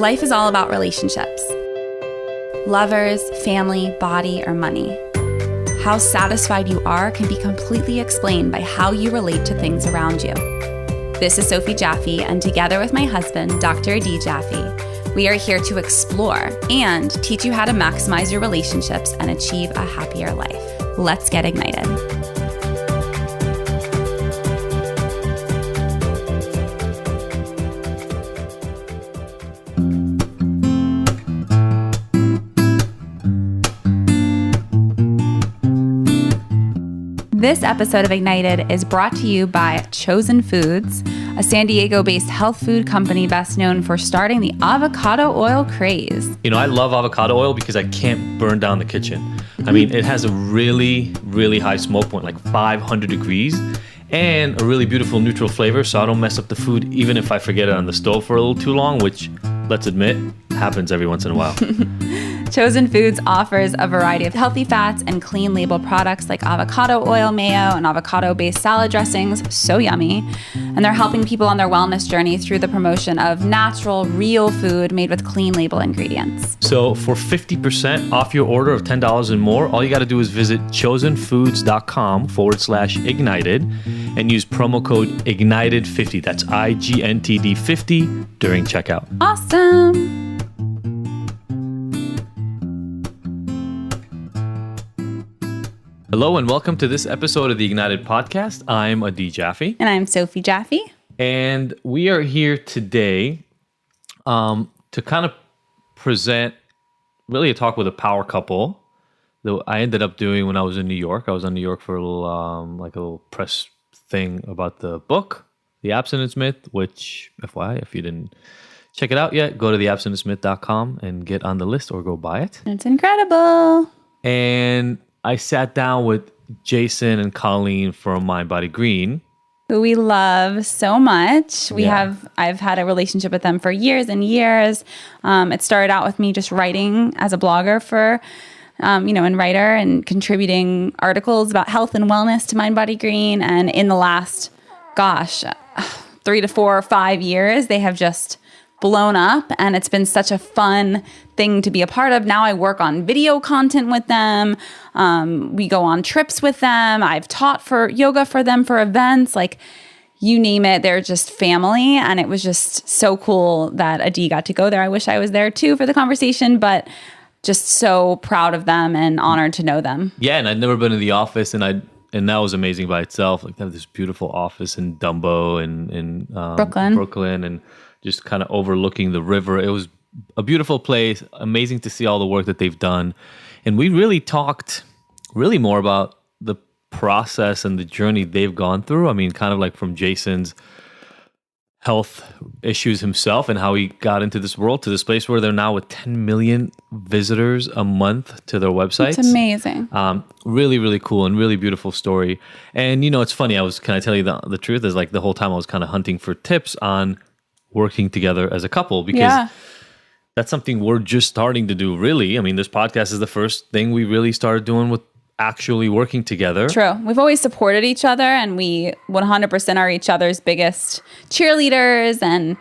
Life is all about relationships. Lovers, family, body, or money. How satisfied you are can be completely explained by how you relate to things around you. This is Sophie Jaffe, and together with my husband, Dr. Adi Jaffe, we are here to explore and teach you how to maximize your relationships and achieve a happier life. Let's get ignited. This episode of Ignited is brought to you by Chosen Foods, a San Diego-based health food company best known for starting the avocado oil craze. You know, I love avocado oil because I can't burn down the kitchen. I mean, it has a really, really high smoke point, like 500 degrees, and a really beautiful neutral flavor, so I don't mess up the food even if I forget it on the stove for a little too long, which, let's admit, happens every once in a while. Chosen Foods offers a variety of healthy fats and clean label products like avocado oil mayo and avocado-based salad dressings, so yummy. And they're helping people on their wellness journey through the promotion of natural, real food made with clean label ingredients. So for 50% off your order of $10 and more, all you got to do is visit chosenfoods.com/ignited and use promo code IGNITED50. That's IGNTD 50 during checkout. Awesome. Hello and welcome to this episode of the Ignited Podcast. I'm Adi Jaffe. And I'm Sophie Jaffe. And we are here today to kind of present really a talk with a power couple that I ended up doing when I was in New York. I was in New York for a little press thing about the book, The Abstinence Myth, which, FYI, if you didn't check it out yet, go to theabstinenceMyth.com and get on the list or go buy it. It's incredible. And I sat down with Jason and Colleen from MindBodyGreen, who we love so much. I've had a relationship with them for years and years. It started out with me just writing as a blogger for, and writer and contributing articles about health and wellness to MindBodyGreen. And in the last, 3 to 4 or 5 years, they have just blown up, and it's been such a fun thing to be a part of. Now I work on video content with them. We go on trips with them. I've taught for yoga for them for events, like you name it. They're just family, and it was just so cool that Adi got to go there. I wish I was there too for the conversation, but just so proud of them and honored to know them. Yeah, and I'd never been in the office, and that was amazing by itself. Like they have this beautiful office in Dumbo and in Brooklyn, and just kind of overlooking the river. It was a beautiful place, amazing to see all the work that they've done. And we really talked more about the process and the journey they've gone through. I mean, kind of like from Jason's health issues himself and how he got into this world to this place where they're now with 10 million visitors a month to their websites. It's amazing. Really, really cool and really beautiful story. And, it's funny. Can I tell you the truth is like the whole time I was kind of hunting for tips on working together as a couple, because that's something we're just starting to do, really. I mean, this podcast is the first thing we really started doing with actually working together. True. We've always supported each other, and we 100% are each other's biggest cheerleaders, and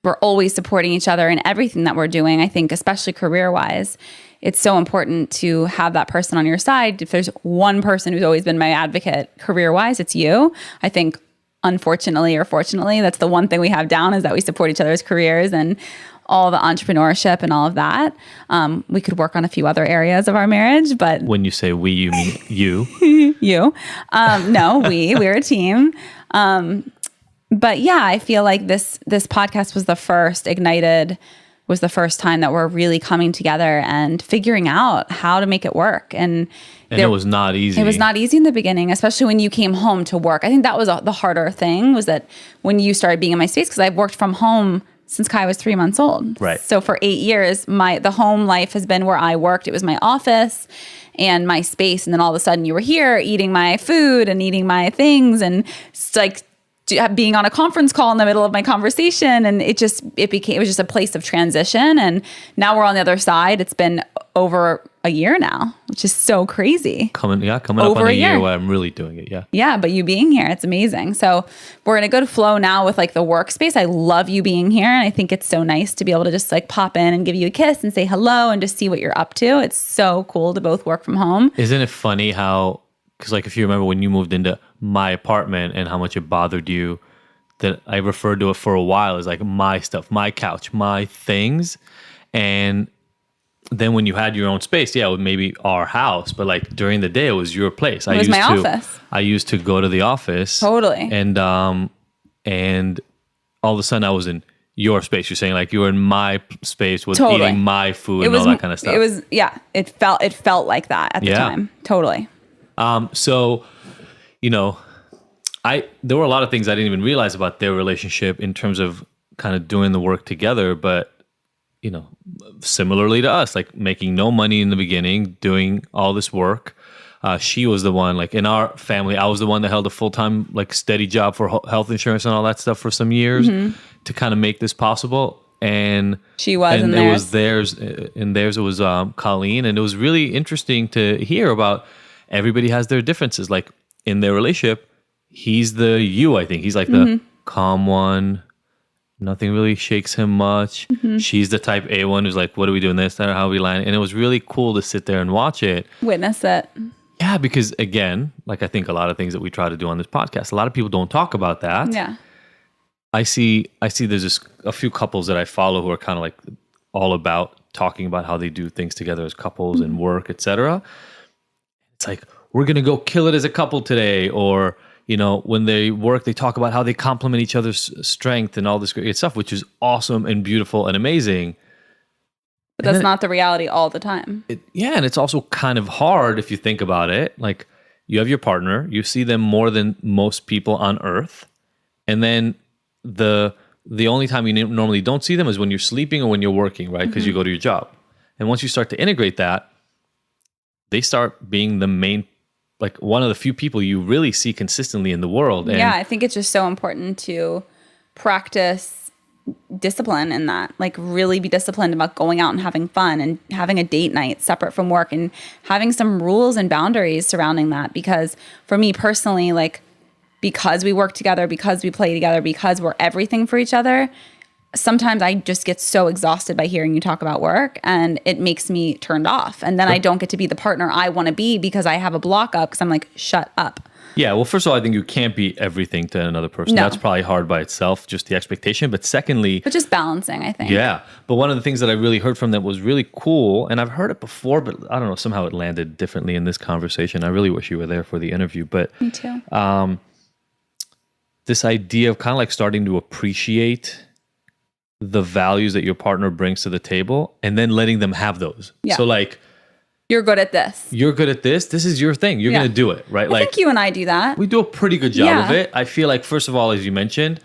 we're always supporting each other in everything that we're doing. I think, especially career-wise, it's so important to have that person on your side. If there's one person who's always been my advocate career-wise, it's you. I think unfortunately or fortunately, that's the one thing we have down, is that we support each other's careers and all the entrepreneurship and all of that. We could work on a few other areas of our marriage, but when you say we, you mean you. You. No, we're a team. But yeah, I feel like this podcast was the first. Ignited was the first time that we're really coming together and figuring out how to make it work. And it was not easy. It was not easy in the beginning, especially when you came home to work. I think that was the harder thing, was that when you started being in my space, because I've worked from home since Kai was 3 months old. Right. So for 8 years, the home life has been where I worked. It was my office and my space. And then all of a sudden you were here eating my food and eating my things, and it's like being on a conference call in the middle of my conversation. And it was just a place of transition. And now we're on the other side. It's been over a year now, which is so crazy. Coming up on a year where I'm really doing it. Yeah. Yeah. But you being here, it's amazing. So we're going to go to flow now with like the workspace. I love you being here. And I think it's so nice to be able to just like pop in and give you a kiss and say hello and just see what you're up to. It's so cool to both work from home. Isn't it funny how, because like if you remember when you moved into my apartment and how much it bothered you, that I referred to it for a while as like my stuff, my couch, my things. And then when you had your own space, yeah, it was maybe our house, but like during the day, it was your place. It was my office. I used to go to the office. Totally. And all of a sudden I was in your space. You're saying like you were in my space with eating my food and all that kind of stuff. It was, yeah, it felt like that at the time. Totally. So, you know, there were a lot of things I didn't even realize about their relationship in terms of kind of doing the work together, but you know, similarly to us, like making no money in the beginning, doing all this work. She was the one, like in our family, I was the one that held a full-time, like steady job for health insurance and all that stuff for some years to kind of make this possible. And she was, and it was theirs. In theirs, it was Colleen, and it was really interesting to hear about. Everybody has their differences. Like in their relationship, he's the you. I think he's like the calm one. Nothing really shakes him much. She's the type A one who's like, what are we doing this? How are we lying? And it was really cool to sit there and watch it. Witness it. Yeah, because again, like I think a lot of things that we try to do on this podcast, a lot of people don't talk about that. Yeah. I see there's just a few couples that I follow who are kind of like all about talking about how they do things together as couples and work, etc. It's like, we're going to go kill it as a couple today. Or, you know, when they work, they talk about how they complement each other's strength and all this great stuff, which is awesome and beautiful and amazing. But that's not the reality all the time. And it's also kind of hard if you think about it. Like you have your partner, you see them more than most people on earth. And then the only time you normally don't see them is when you're sleeping or when you're working, right? Because you go to your job. And once you start to integrate that, they start being the main, like one of the few people you really see consistently in the world. And yeah, I think it's just so important to practice discipline in that, like really be disciplined about going out and having fun and having a date night separate from work and having some rules and boundaries surrounding that. Because for me personally, like because we work together, because we play together, because we're everything for each other, sometimes I just get so exhausted by hearing you talk about work and it makes me turned off. And then I don't get to be the partner I want to be because I have a block up because I'm like, shut up. Yeah, well, first of all, I think you can't be everything to another person. No. That's probably hard by itself, just the expectation. But secondly... But just balancing, I think. Yeah. But one of the things that I really heard from them was really cool, and I've heard it before, but I don't know, somehow it landed differently in this conversation. I really wish you were there for the interview. But me too. This idea of kind of like starting to appreciate the values that your partner brings to the table and then letting them have those. Yeah. So like... You're good at this. You're good at this. This is your thing. You're going to do it, right? I think you and I do that. We do a pretty good job of it. I feel like, first of all, as you mentioned,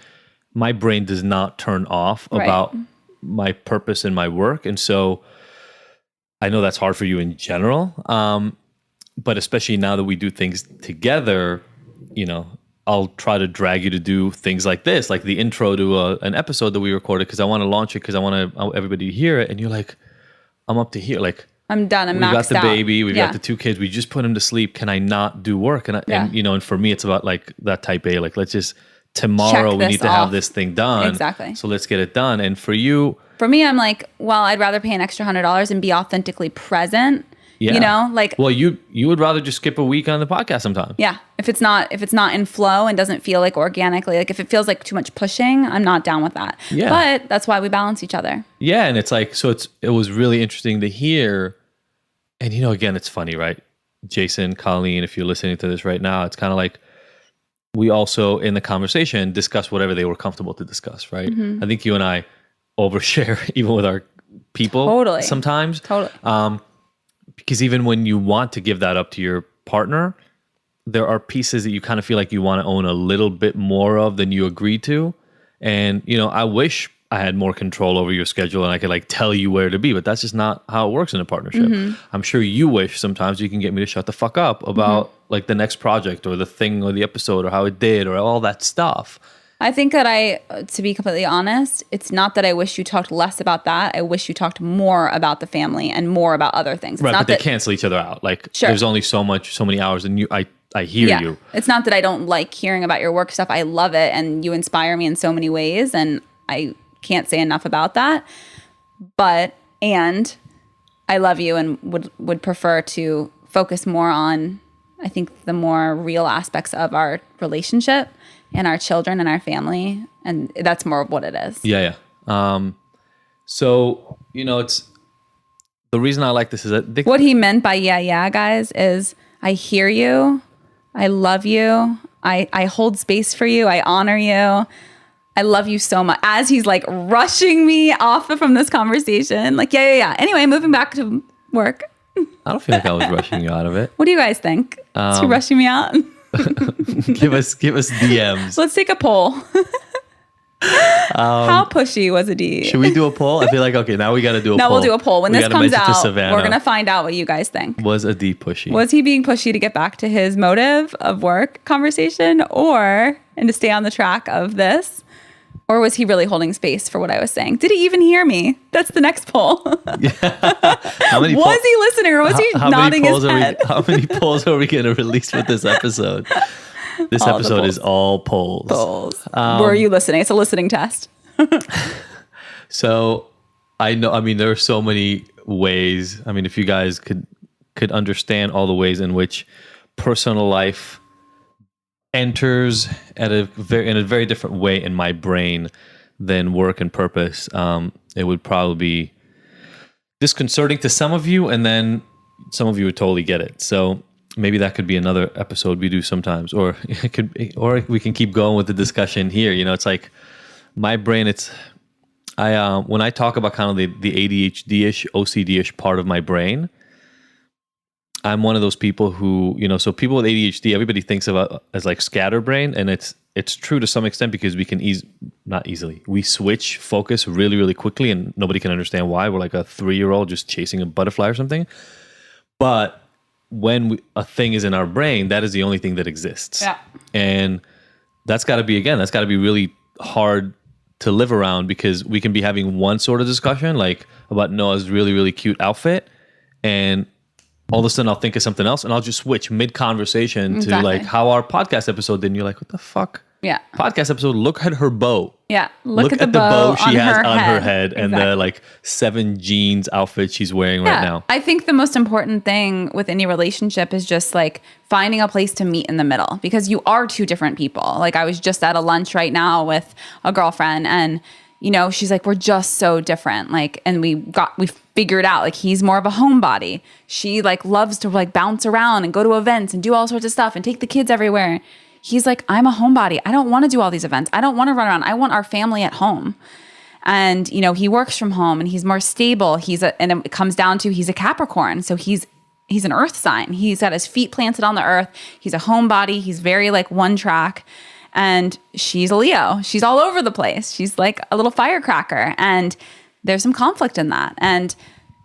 my brain does not turn off about my purpose and my work. And so I know that's hard for you in general. But especially now that we do things together, you know, I'll try to drag you to do things like this, like the intro to an episode that we recorded because I want to launch it because I want everybody to hear it. And you're like, I'm up to here. Like, I'm done. I'm maxed out. We got the baby. We've got the 2 kids. We just put them to sleep. Can I not do work? And you know, and for me, it's about like that type A. Like, let's just tomorrow we need to have this thing done. Exactly. So let's get it done. And for you, for me, I'm like, well, I'd rather pay an extra $100 and be authentically present. Yeah. You know, like, well, you would rather just skip a week on the podcast sometime. Yeah. If it's not in flow and doesn't feel like organically, like if it feels like too much pushing, I'm not down with that. Yeah. But that's why we balance each other. Yeah. And it's like, so it was really interesting to hear. And, you know, again, it's funny, right? Jason, Colleen, if you're listening to this right now, it's kind of like we also in the conversation discuss whatever they were comfortable to discuss, right? Mm-hmm. I think you and I overshare even with our people sometimes. Totally. Because even when you want to give that up to your partner, there are pieces that you kind of feel like you want to own a little bit more of than you agree to. And, you know, I wish I had more control over your schedule and I could like tell you where to be, but that's just not how it works in a partnership. Mm-hmm. I'm sure you wish sometimes you can get me to shut the fuck up about like the next project or the thing or the episode or how it did or all that stuff. I think that to be completely honest, it's not that I wish you talked less about that. I wish you talked more about the family and more about other things. It's right, not but that, they cancel each other out. Like sure. There's only so many hours, and I hear you. It's not that I don't like hearing about your work stuff. I love it, and you inspire me in so many ways, and I can't say enough about that. And I love you and would prefer to focus more on, I think, the more real aspects of our relationship and our children and our family. And that's more of what it is. Yeah. So, it's the reason I like this is that what he meant by guys, is I hear you. I love you. I hold space for you. I honor you. I love you so much. As he's like rushing me off from this conversation. Like, yeah. Anyway, moving back to work. I don't feel like I was rushing you out of it. What do you guys think? Is he rushing me out? give us DMs. Let's take a poll. How pushy was a D? Should we do a poll? I feel like, okay, now we got to do a poll. No, we'll do a poll. When this comes out, we're going to find out what you guys think. Was a D pushy? Was he being pushy to get back to his motive of work conversation and to stay on the track of this? Or was he really holding space for what I was saying? Did he even hear me? That's the next poll. Was he listening, or was he nodding his head? How many polls are we going to release with this episode? This episode is all polls. Were you listening? It's a listening test. So there are so many ways. I mean, if you guys could understand all the ways in which personal life enters in a very different way in my brain than work and purpose, it would probably be disconcerting to some of you, and then some of you would totally get it. So maybe that could be another episode we do sometimes, or we can keep going with the discussion here. It's like my brain. When I talk about kind of the ADHD-ish, OCD-ish part of my brain, I'm one of those people who, so people with ADHD, everybody thinks of it as like scatterbrain, and it's true to some extent because we can we switch focus really, really quickly, and nobody can understand why. We're like a 3-year-old just chasing a butterfly or something. But when a thing is in our brain, that is the only thing that exists. Yeah. And that's got to be really hard to live around, because we can be having one sort of discussion, like about Noah's really, really cute outfit, and all of a sudden I'll think of something else, and I'll just switch mid-conversation to like how our podcast episode did, and you're like, what the fuck? Yeah. Podcast episode, look at her bow. Yeah. Look at the bow she has on her head, exactly. And the like 7 jeans outfit she's wearing right now. I think the most important thing with any relationship is just like finding a place to meet in the middle, because you are two different people. Like I was just at a lunch right now with a girlfriend, and she's like, we're just so different. Like, and we figured out like he's more of a homebody. She like loves to like bounce around and go to events and do all sorts of stuff and take the kids everywhere. He's like, I'm a homebody. I don't want to do all these events. I don't want to run around. I want our family at home. And, he works from home and he's more stable. And it comes down to, he's a Capricorn. So he's an earth sign. He's got his feet planted on the earth. He's a homebody. He's very like one track. And she's a Leo. She's all over the place. She's like a little firecracker. And there's some conflict in that. And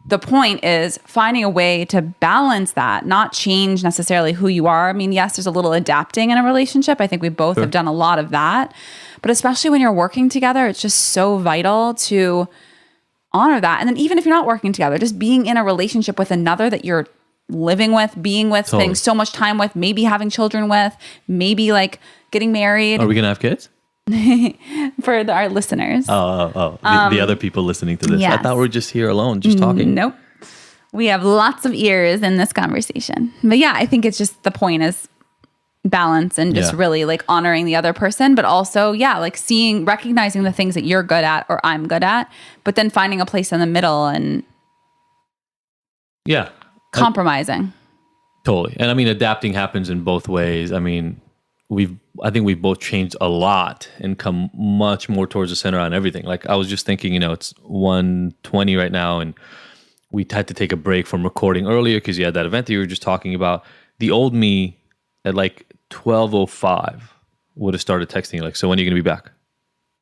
the point is finding a way to balance that, not change necessarily who you are. I mean, yes, there's a little adapting in a relationship. I think we both have done a lot of that. But especially when you're working together, it's just so vital to honor that. And then even if you're not working together, just being in a relationship with another that you're living with, being with, spending so much time with, maybe having children with, maybe like getting married. Are we going to have kids? For our listeners. The other people listening to this. Yes. I thought we were just here alone, just talking. Nope. We have lots of ears in this conversation. But yeah, I think it's just the point is balance and just really like honoring the other person, but also, like recognizing the things that you're good at or I'm good at, but then finding a place in the middle and compromising. Totally. And I mean, adapting happens in both ways. I mean, I think we've both changed a lot and come much more towards the center on everything. Like I was just thinking, it's 1:20 right now, and we had to take a break from recording earlier because you had that event that you were just talking about. The old me at like 12:05 would have started texting you like, so when are you going to be back?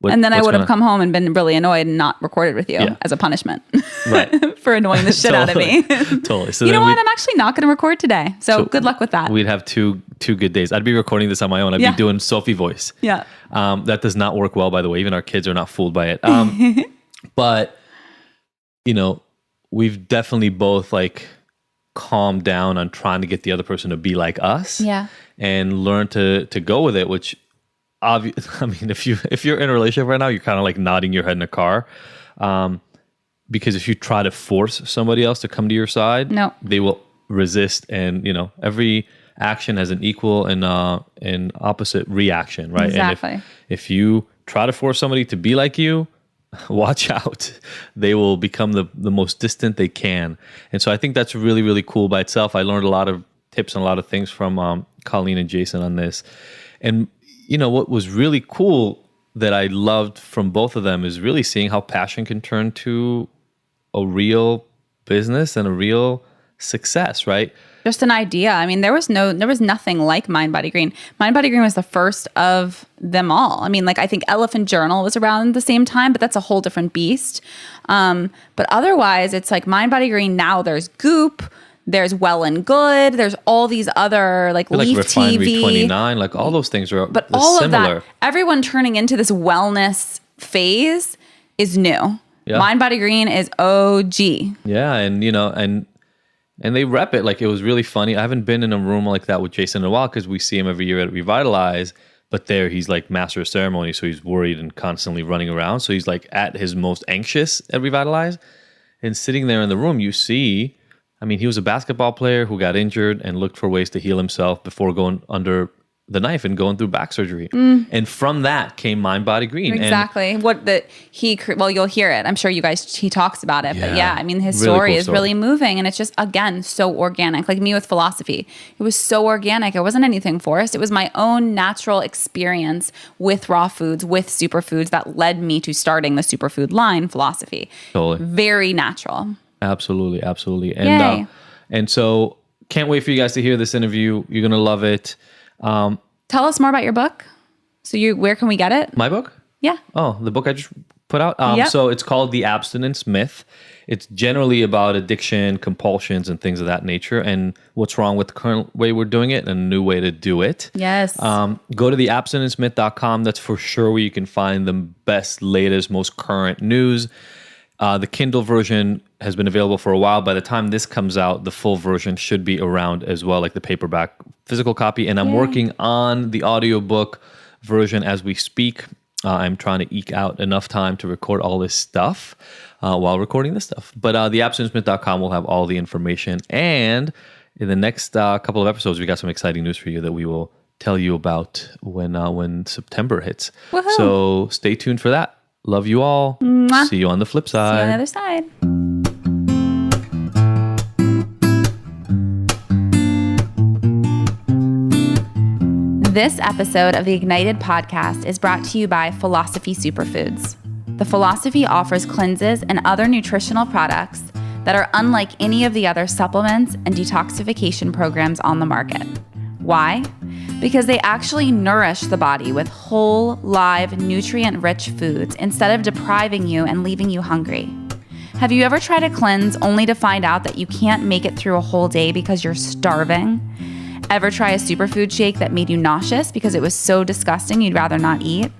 And then I would have come home and been really annoyed and not recorded with you as a punishment. Right. For annoying the shit out of me. Totally. So you know what? I'm actually not going to record today. So good luck with that. We'd have two good days. I'd be recording this on my own. I'd be doing Sophie voice. Yeah. That does not work well, by the way. Even our kids are not fooled by it. But, we've definitely both like calmed down on trying to get the other person to be like us. Yeah. And learn to go with it, which if you're in a relationship right now, you're kind of like nodding your head in a car. Because if you try to force somebody else to come to your side, they will resist. And, every action has an equal and opposite reaction, right? Exactly. And if you try to force somebody to be like you, watch out. They will become the most distant they can. And so I think that's really, really cool by itself. I learned a lot of tips and a lot of things from Colleen and Jason on this. And, what was really cool that I loved from both of them is really seeing how passion can turn to a real business and a real success, right? Just an idea. I mean, there was nothing like MindBodyGreen. MindBodyGreen was the first of them all. I mean, like I think Elephant Journal was around the same time, but that's a whole different beast. But otherwise, it's like MindBodyGreen. Now there's Goop, there's Well and Good, there's all these other like Leaf TV, 29, like all those things are but all similar. Of that, everyone turning into this wellness phase is new. Yeah. MindBodyGreen is OG. Yeah, and they rep it. Like it was really funny. I haven't been in a room like that with Jason in a while because we see him every year at Revitalize. But there he's like master of ceremony, so he's worried and constantly running around. So he's like at his most anxious at Revitalize. And sitting there in the room, you see, he was a basketball player who got injured and looked for ways to heal himself before going under the knife and going through back surgery. And from that came MindBodyGreen. Exactly. You'll hear it. I'm sure he talks about it. Yeah, but his really story is really moving. And it's just, again, so organic. Like me with philosophy. It was so organic. It wasn't anything forced. It was my own natural experience with raw foods, with superfoods that led me to starting the superfood line, philosophy. Totally. Very natural. Absolutely. Absolutely. And so can't wait for you guys to hear this interview. You're going to love it. Tell us more about your book. So where can we get it? My book? Yeah. Oh, the book I just put out? So it's called The Abstinence Myth. It's generally about addiction, compulsions, and things of that nature, and what's wrong with the current way we're doing it and a new way to do it. Yes. Go to theabstinenceMyth.com. That's for sure where you can find the best, latest, most current news. The Kindle version has been available for a while. By the time this comes out, the full version should be around as well, like the paperback physical copy. And I'm working on the audiobook version as we speak. I'm trying to eke out enough time to record all this stuff while recording this stuff. But theabstinenceMyth.com will have all the information. And in the next couple of episodes, we got some exciting news for you that we will tell you about when September hits. Woohoo. So stay tuned for that. Love you all. Mwah. See you on the flip side. See you on the other side. This episode of the Ignited podcast is brought to you by Philosophy Superfoods. The Philosophy offers cleanses and other nutritional products that are unlike any of the other supplements and detoxification programs on the market. Why? Because they actually nourish the body with whole, live, nutrient-rich foods instead of depriving you and leaving you hungry. Have you ever tried a cleanse only to find out that you can't make it through a whole day because you're starving? Ever try a superfood shake that made you nauseous because it was so disgusting you'd rather not eat?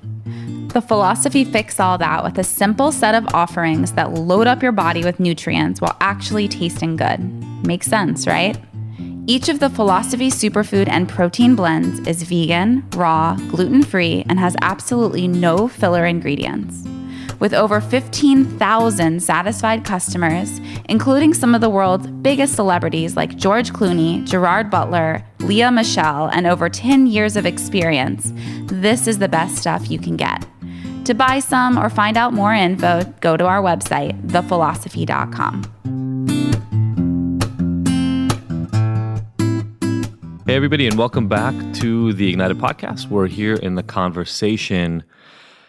The Philosophy fix all that with a simple set of offerings that load up your body with nutrients while actually tasting good. Makes sense, right? Each of the Philosophy superfood and protein blends is vegan, raw, gluten-free, and has absolutely no filler ingredients. With over 15,000 satisfied customers, including some of the world's biggest celebrities like George Clooney, Gerard Butler, Lea Michele, and over 10 years of experience, this is the best stuff you can get. To buy some or find out more info, go to our website, thephilosophy.com. Hey, everybody, and welcome back to the Ignited Podcast. We're here in the conversation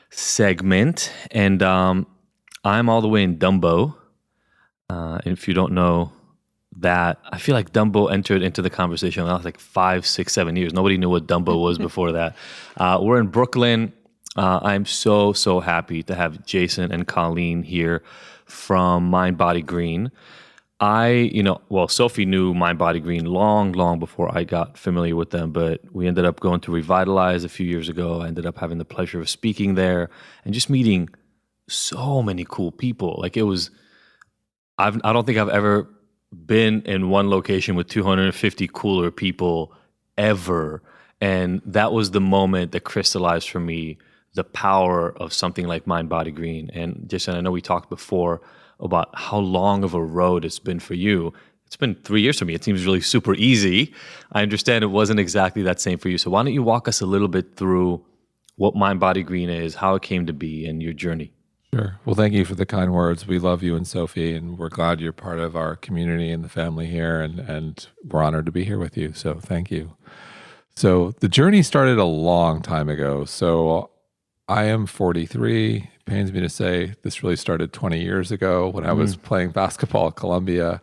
segment, and I'm all the way in Dumbo. And if you don't know that, I feel like Dumbo entered into the conversation when I was like 5, 6, 7 years. Nobody knew what Dumbo was before that. We're in Brooklyn. I'm so happy to have Jason and Colleen here from MindBodyGreen. Sophie knew MindBodyGreen long before I got familiar with them, but we ended up going to Revitalize a few years ago. I ended up having the pleasure of speaking there and just meeting so many cool people. Like I don't think I've ever been in one location with 250 cooler people ever. And that was the moment that crystallized for me the power of something like MindBodyGreen. And Jason, I know we talked before about how long of a road it's been for you. It's been 3 years for me. It seems really super easy. I understand it wasn't exactly that same for you. So why don't you walk us a little bit through what MindBodyGreen is, how it came to be, and your journey? Sure. Well, thank you for the kind words. We love you and Sophie, and we're glad you're part of our community and the family here, and we're honored to be here with you. So thank you. So the journey started a long time ago. So I am 43. It pains me to say this really started 20 years ago when I was playing basketball at Columbia.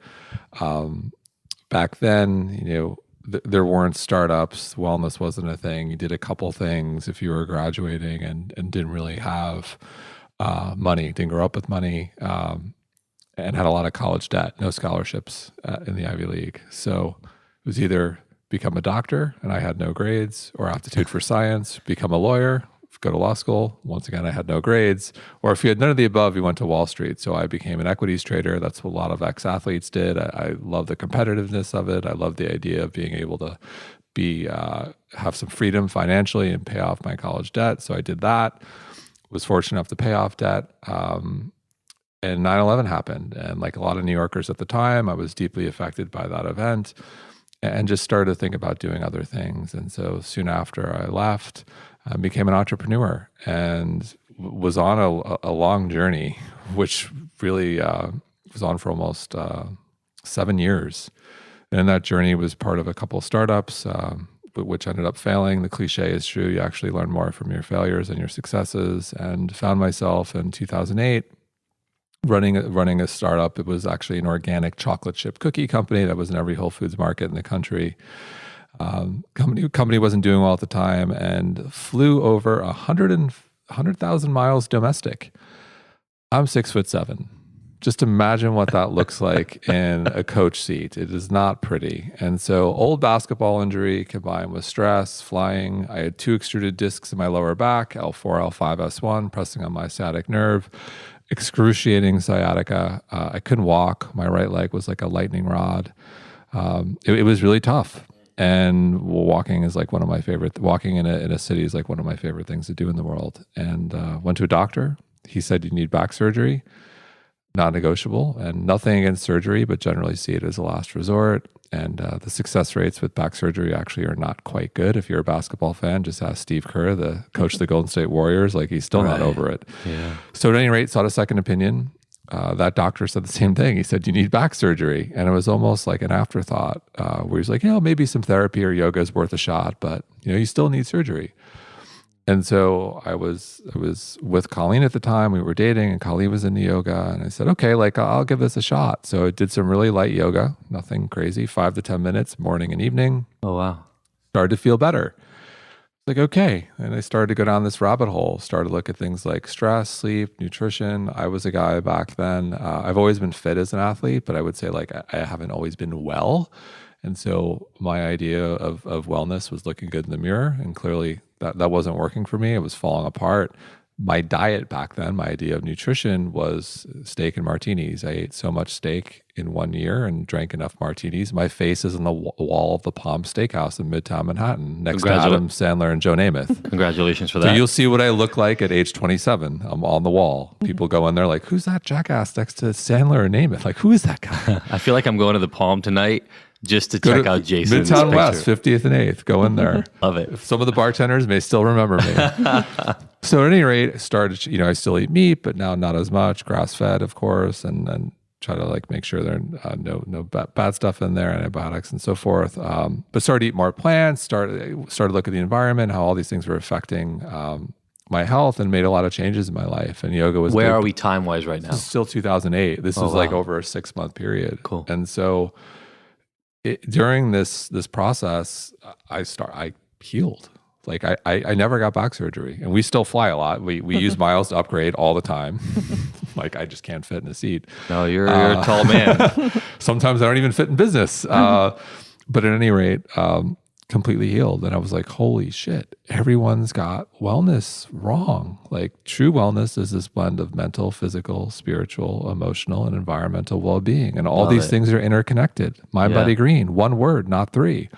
Back then, there weren't startups. Wellness wasn't a thing. You did a couple things if you were graduating and didn't really have money, didn't grow up with money, and had a lot of college debt, no scholarships in the Ivy League. So it was either become a doctor, and I had no grades, or aptitude for science, become a lawyer, go to law school. Once again, I had no grades. Or if you had none of the above, you went to Wall Street. So I became an equities trader. That's what a lot of ex-athletes did. I love the competitiveness of it. I love the idea of being able to have some freedom financially and pay off my college debt. So I did that. Was fortunate enough to pay off debt. And 9/11 happened. And like a lot of New Yorkers at the time, I was deeply affected by that event and just started to think about doing other things. And so soon after I left, I became an entrepreneur and was on a long journey, which really was on for almost 7 years. And that journey was part of a couple of startups, which ended up failing. The cliche is true. You actually learn more from your failures than your successes. And found myself in 2008 running a startup. It was actually an organic chocolate chip cookie company that was in every Whole Foods market in the country. Company wasn't doing well at the time and flew over 100,000 miles domestic. I'm 6'7". Just imagine what that looks like in a coach seat. It is not pretty. And so old basketball injury combined with stress, flying. I had 2 extruded discs in my lower back, L4, L5, S1, pressing on my sciatic nerve, excruciating sciatica. I couldn't walk. My right leg was like a lightning rod. It was really tough. And walking is like walking in a city is like one of my favorite things to do in the world. And went to a doctor. He said, you need back surgery, not negotiable, and nothing against surgery, but generally see it as a last resort. And the success rates with back surgery actually are not quite good. If you're a basketball fan, just ask Steve Kerr, the coach of the Golden State Warriors. Like he's still not over it. Yeah. So at any rate, sought a second opinion. That doctor said the same thing. He said, you need back surgery. And it was almost like an afterthought where he's like, maybe some therapy or yoga is worth a shot, but you still need surgery. And so I was with Colleen at the time. We were dating and Colleen was into yoga. And I said, okay, I'll give this a shot. So I did some really light yoga, nothing crazy, 5 to 10 minutes, morning and evening. Oh, wow. Started to feel better. Like, okay. And I started to go down this rabbit hole, started to look at things like stress, sleep, nutrition. I was a guy back then. I've always been fit as an athlete, but I would say I haven't always been well. And so my idea of wellness was looking good in the mirror. And clearly that wasn't working for me. It was falling apart. My diet back then, my idea of nutrition was steak and martinis. I ate so much steak in 1 year and drank enough martinis. My face is on the wall of the Palm Steakhouse in Midtown Manhattan next to Adam Sandler and Joe Namath. Congratulations for that. So you'll see what I look like at age 27. I'm on the wall. People go in there like, who's that jackass next to Sandler and Namath? Like, who is that guy? I feel like I'm going to the Palm tonight just to check out Jason's Midtown picture. West, 50th and 8th. Go in there. Love it. Some of the bartenders may still remember me. So at any rate, I started, I still eat meat, but now not as much, grass-fed, of course, and try to make sure there are no bad stuff in there, antibiotics and so forth. But started to eat more plants, started to look at the environment, how all these things were affecting my health, and made a lot of changes in my life. And yoga was Where are we time-wise right now? This is still 2008. This was like over a 6-month period. Cool. And so during this process, I healed. Like I never got back surgery, and we still fly a lot. We use miles to upgrade all the time. Like I just can't fit in a seat. No, you're a tall man. Sometimes I don't even fit in business. But at any rate, completely healed. And I was like, holy shit, everyone's got wellness wrong. Like true wellness is this blend of mental, physical, spiritual, emotional, and environmental well-being. And all these things are interconnected. MindBodyGreen, one word, not three.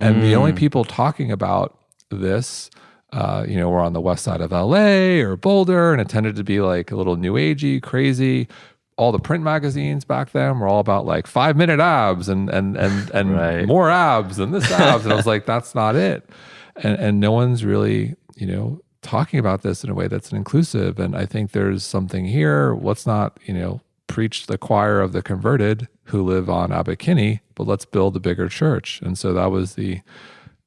And the only people talking about this, we're on the west side of LA or Boulder, and it tended to be like a little new agey, crazy. All the print magazines back then were all about like 5-minute abs and right. more abs and this abs. And I was like, that's not it. And no one's really, talking about this in a way that's inclusive. And I think there's something here. Let's not, preach the choir of the converted who live on Abbot Kinney, but let's build a bigger church. And so that was the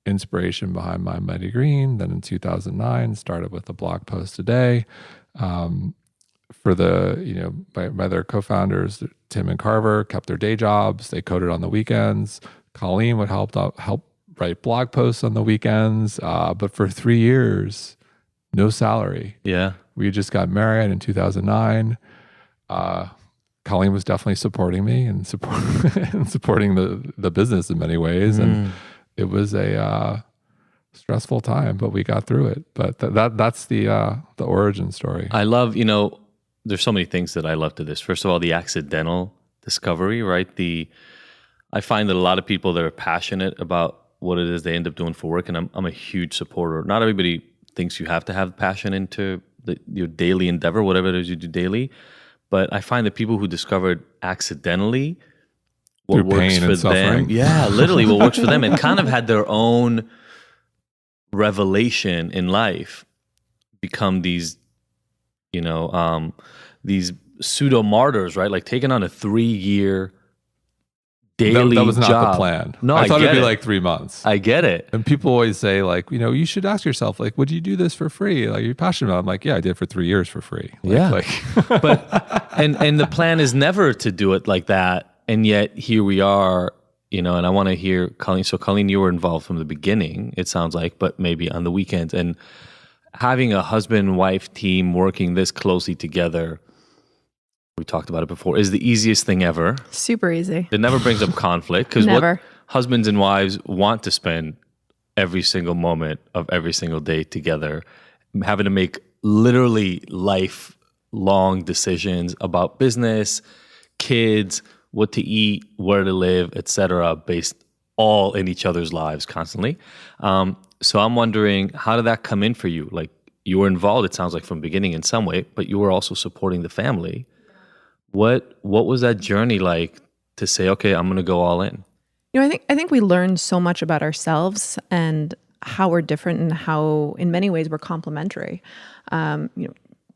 inspiration behind MindBodyGreen. Then in 2009, started with a blog post a day. For the, by their co-founders, Tim and Carver, kept their day jobs. They coded on the weekends. Colleen would help write blog posts on the weekends. But for 3 years, no salary. Yeah. We just got married in 2009. Colleen was definitely supporting me and supporting the business in many ways. And it was a stressful time, but we got through it. But that's the origin story. I love, there's so many things that I love to this. First of all, the accidental discovery, right? I find that a lot of people that are passionate about what it is they end up doing for work, and I'm a huge supporter. Not everybody thinks you have to have passion into your daily endeavor, whatever it is you do daily. But I find that people who discovered accidentally what works for them, literally what works for them, and kind of had their own revelation in life, become these these pseudo martyrs, right? Like taking on a 3-year daily that was not job. The plan. No, I thought it'd be it. like 3 months. I get it. And people always say like, you should ask yourself, like, would you do this for free? Like, you're passionate about it. I'm like, yeah, I did it for 3 years for free. But and the plan is never to do it like that. And yet here we are, and I want to hear Colleen. So Colleen, you were involved from the beginning, it sounds like, but maybe on the weekends. And having a husband-wife team working this closely together, we talked about it before, is the easiest thing ever. Super easy. It never brings up conflict, because what husbands and wives want to spend every single moment of every single day together, having to make literally lifelong decisions about business, kids, what to eat, where to live, etc., based all in each other's lives constantly. So I'm wondering, how did that come in for you? Like, you were involved, it sounds like, from the beginning in some way, but you were also supporting the family. What was that journey like to say, okay, I'm going to go all in? I think we learned so much about ourselves and how we're different and how, in many ways, we're complementary.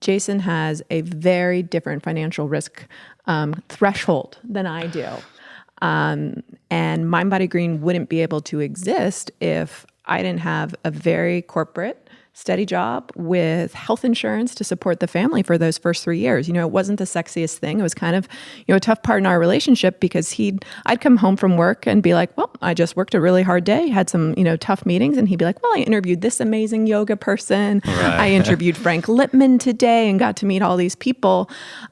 Jason has a very different financial risk threshold than I do. And MindBodyGreen wouldn't be able to exist if I didn't have a very corporate, steady job with health insurance to support the family for those first 3 years. It wasn't the sexiest thing. It was kind of, a tough part in our relationship, because I'd come home from work and be like, well, I just worked a really hard day, had some, tough meetings. And he'd be like, well, I interviewed this amazing yoga person. Right. I interviewed Frank Lipman today and got to meet all these people.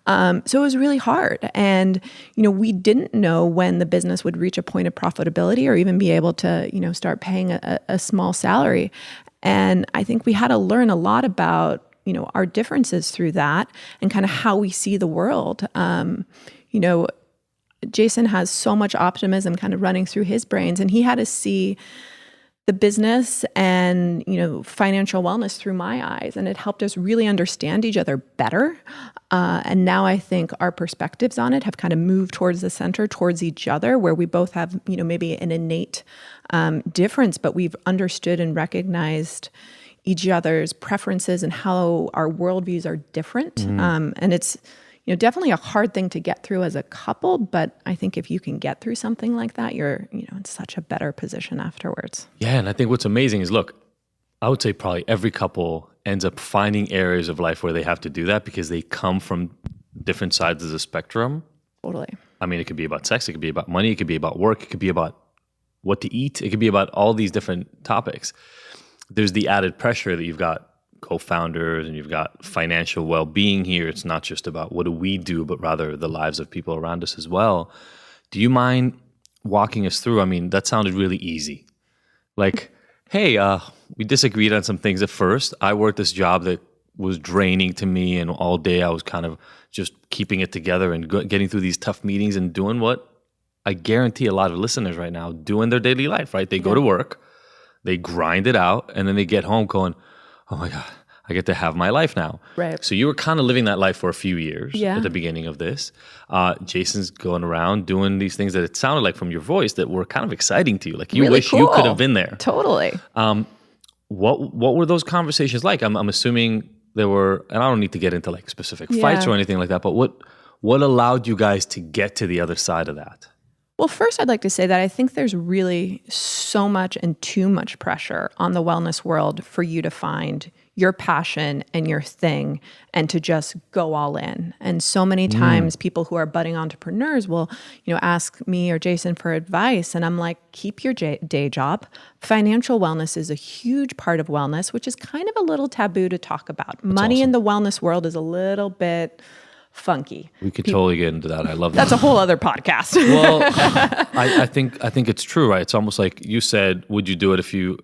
So it was really hard. And, we didn't know when the business would reach a point of profitability or even be able to, start paying a small salary. And I think we had to learn a lot about, our differences through that and kind of how we see the world. Jason has so much optimism kind of running through his brains, and he had to see the business and, financial wellness through my eyes. And it helped us really understand each other better. And now I think our perspectives on it have kind of moved towards the center, towards each other, where we both have, maybe an innate difference, but we've understood and recognized each other's preferences and how our worldviews are different. And it's, definitely a hard thing to get through as a couple, but I think if you can get through something like that, you're, in such a better position afterwards. Yeah, and I think what's amazing is, look, I would say probably every couple ends up finding areas of life where they have to do that because they come from different sides of the spectrum. Totally. I mean, it could be about sex, it could be about money, it could be about work, it could be about what to eat, it could be about all these different topics. there's the added pressure that you've got co-founders and you've got financial well-being here. It's not just about what do we do, but rather the lives of people around us as well. Do you mind walking us through? I mean, that sounded really easy. Like, hey, we disagreed on some things at first. I worked this job that was draining to me, and all day I was kind of just keeping it together and getting through these tough meetings and doing what I guarantee a lot of listeners right now do in their daily life, right? They go to work, they grind it out, and then they get home going, oh my God, I get to have my life now. Right. So you were kind of living that life for a few years Yeah. at the beginning of this. Jason's going around doing these things that it sounded like from your voice that were kind of exciting to you. Like you Really wish you could cool. have been there. Totally. What were those conversations like? I'm assuming there were, and I don't need to get into like specific fights Yeah. or anything like that, but what allowed you guys to get to the other side of that? Well, first, I'd like to say that I think there's really so much and too much pressure on the wellness world for you to find your passion and your thing and to just go all in. And so many times people who are budding entrepreneurs will, ask me or Jason for advice. And I'm like, keep your day job. Financial wellness is a huge part of wellness, which is kind of a little taboo to talk about. Money in the wellness world is a little bit funky. We could totally get into that. I love that. That's a whole other podcast. Well, I think it's true, right? It's almost like you said, would you do it if you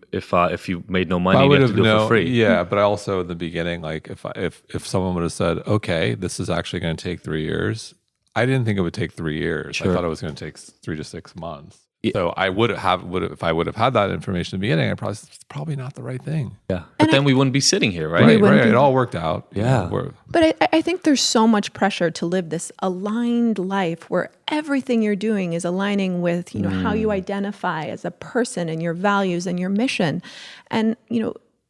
made no money and you had to do it for free? Yeah, but also in the beginning, like if someone would have said, okay, this is actually going to take 3 years, I didn't think it would take 3 years. Sure. I thought it was going to take 3 to 6 months. Yeah. So I if I would have had that information in the beginning, it's probably not the right thing. Yeah, but then we wouldn't be sitting here, right? Right. It all worked out. Yeah. But I think there's so much pressure to live this aligned life where everything you're doing is aligning with, how you identify as a person and your values and your mission. And,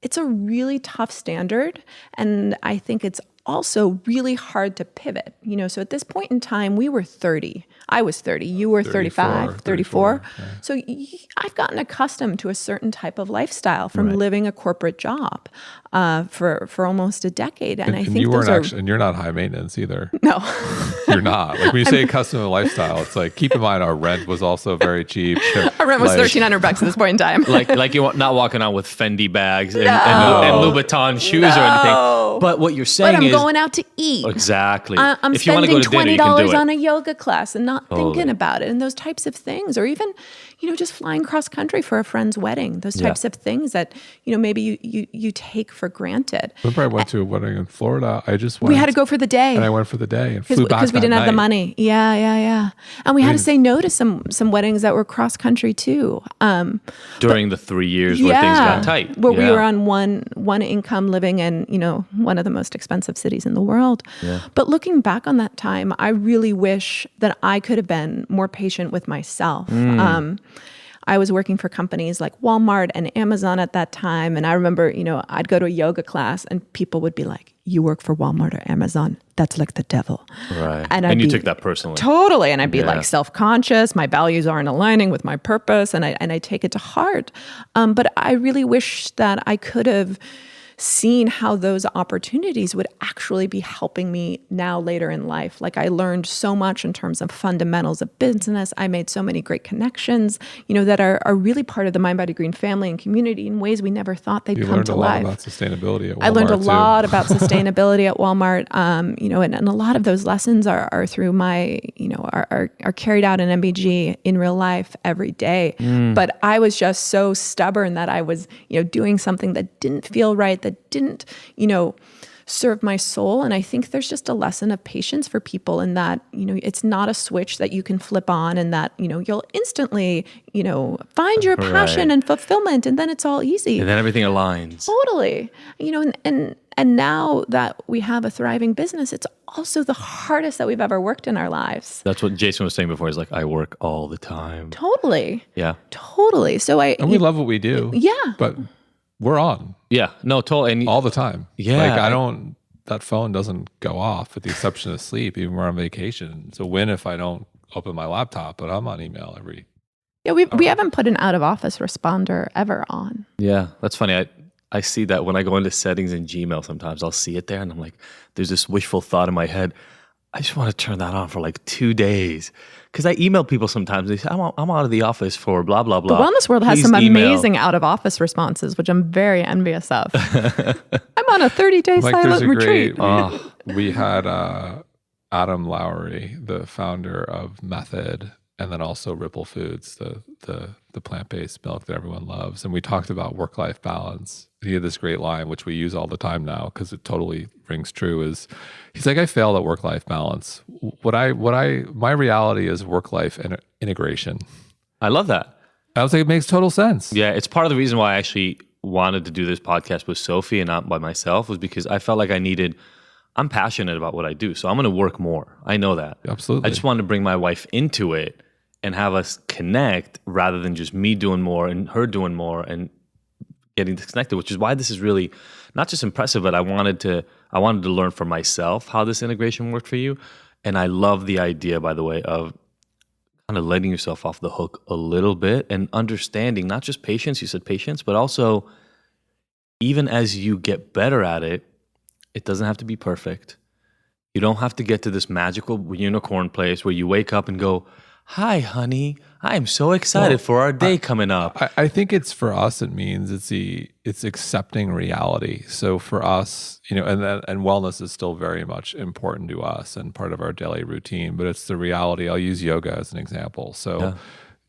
it's a really tough standard. And I think it's also really hard to pivot. So at this point in time, we were 30. I was 30. You were 35, 34. Yeah. So I've gotten accustomed to a certain type of lifestyle from living a corporate job for almost a decade. And I think you those weren't and you're not high maintenance either. No. You're not. Like when you say custom lifestyle, it's like, keep in mind our rent was also very cheap. Our rent was $1,300 at this point in time. like you're not walking out with Fendi bags and Louboutin shoes or anything. But what you're saying But I'm is going out to eat. Exactly. I'm if you want to spending go to dinner, you can do $20 it. on a yoga class and not thinking about it, and those types of things, or even, just flying cross country for a friend's wedding. Those types of things that maybe you take for granted. Remember, I went to a wedding in Florida. We had to go for the day, and I went for the day and flew back because we didn't have the money. Yeah, and we had to say no to some weddings that were cross country too. During the 3 years where things got tight, where we were on one income, living in one of the most expensive cities in the world. Yeah. But looking back on that time, I really wish that I could have been more patient with myself. I was working for companies like Walmart and Amazon at that time. And I remember, I'd go to a yoga class and people would be like, you work for Walmart or Amazon? That's like the devil. Right. And you took that personally. Totally. And I'd be like self-conscious. My values aren't aligning with my purpose. And I take it to heart. But I really wish that I could have seen how those opportunities would actually be helping me now later in life. Like I learned so much in terms of fundamentals of business. I made so many great connections, that are really part of the MindBodyGreen family and community in ways we never thought they'd come to life. You learned a lot about sustainability at Walmart. I learned a lot about sustainability at Walmart, and a lot of those lessons are through my, are carried out in MBG in real life every day. But I was just so stubborn that I was, doing something that didn't feel right, that didn't, serve my soul. And I think there's just a lesson of patience for people in that, it's not a switch that you can flip on and that, you'll instantly, find your passion and fulfillment and then it's all easy. And then everything aligns. Totally. And now that we have a thriving business, it's also the hardest that we've ever worked in our lives. That's what Jason was saying before. He's like, I work all the time. Totally. Yeah. Totally. So and we love what we do. Yeah. But we're on. Yeah. No, totally. And all the time. Yeah. Like that phone doesn't go off with the exception of sleep, even when we're on vacation. It's a win if I don't open my laptop, but I'm on email every. Yeah, we haven't put an out of office responder ever on. Yeah, that's funny. I see that when I go into settings in Gmail sometimes. I'll see it there and I'm like, there's this wishful thought in my head. I just want to turn that on for like 2 days. Because I email people sometimes. They say, I'm out of the office for blah, blah, blah. The wellness world has Please some email. amazing out-of-office responses, which I'm very envious of. I'm on a 30-day silent retreat. We had Adam Lowry, the founder of Method, and then also Ripple Foods, the plant-based milk that everyone loves. And we talked about work-life balance. He had this great line, which we use all the time now because it totally rings true, is he's like, I failed at work-life balance. My reality is work-life integration. I love that. I was like, it makes total sense. Yeah, it's part of the reason why I actually wanted to do this podcast with Sophie and not by myself, was because I felt like I'm passionate about what I do, so I'm going to work more. I know that. Absolutely. I just wanted to bring my wife into it and have us connect rather than just me doing more and her doing more and getting disconnected, which is why this is really not just impressive, but I wanted to learn for myself how this integration worked for you. And I love the idea, by the way, of kind of letting yourself off the hook a little bit and understanding not just patience, you said patience, but also even as you get better at it, it doesn't have to be perfect. You don't have to get to this magical unicorn place where you wake up and go, hi, honey, I am so excited for our day coming up. I think it's, for us, it means it's accepting reality. So for us, and wellness is still very much important to us and part of our daily routine, but it's the reality. I'll use yoga as an example. So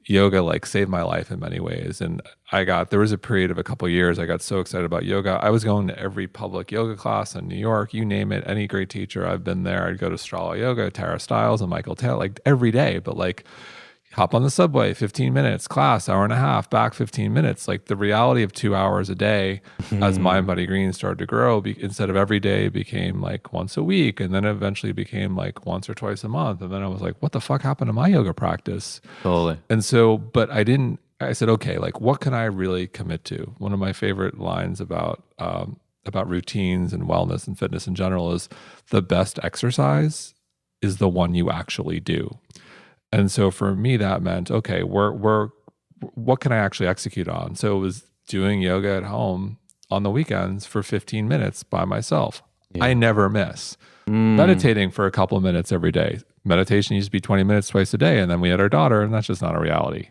yoga like saved my life in many ways. And there was a period of a couple of years, I got so excited about yoga. I was going to every public yoga class in New York, you name it, any great teacher, I've been there. I'd go to Strala Yoga, Tara Stiles and Michael Taylor, like every day, but like hop on the subway, 15 minutes, class, hour and a half, back 15 minutes. Like the reality of 2 hours a day as MindBodyGreen started to grow, instead of every day, became like once a week. And then eventually became like once or twice a month. And then I was like, what the fuck happened to my yoga practice? Totally. And so, but I said, okay, like what can I really commit to? One of my favorite lines about routines and wellness and fitness in general is the best exercise is the one you actually do. And so for me, that meant, okay, what can I actually execute on? So it was doing yoga at home on the weekends for 15 minutes by myself. Yeah. I never miss. Meditating for a couple of minutes every day. Meditation used to be 20 minutes twice a day. And then we had our daughter, and that's just not a reality.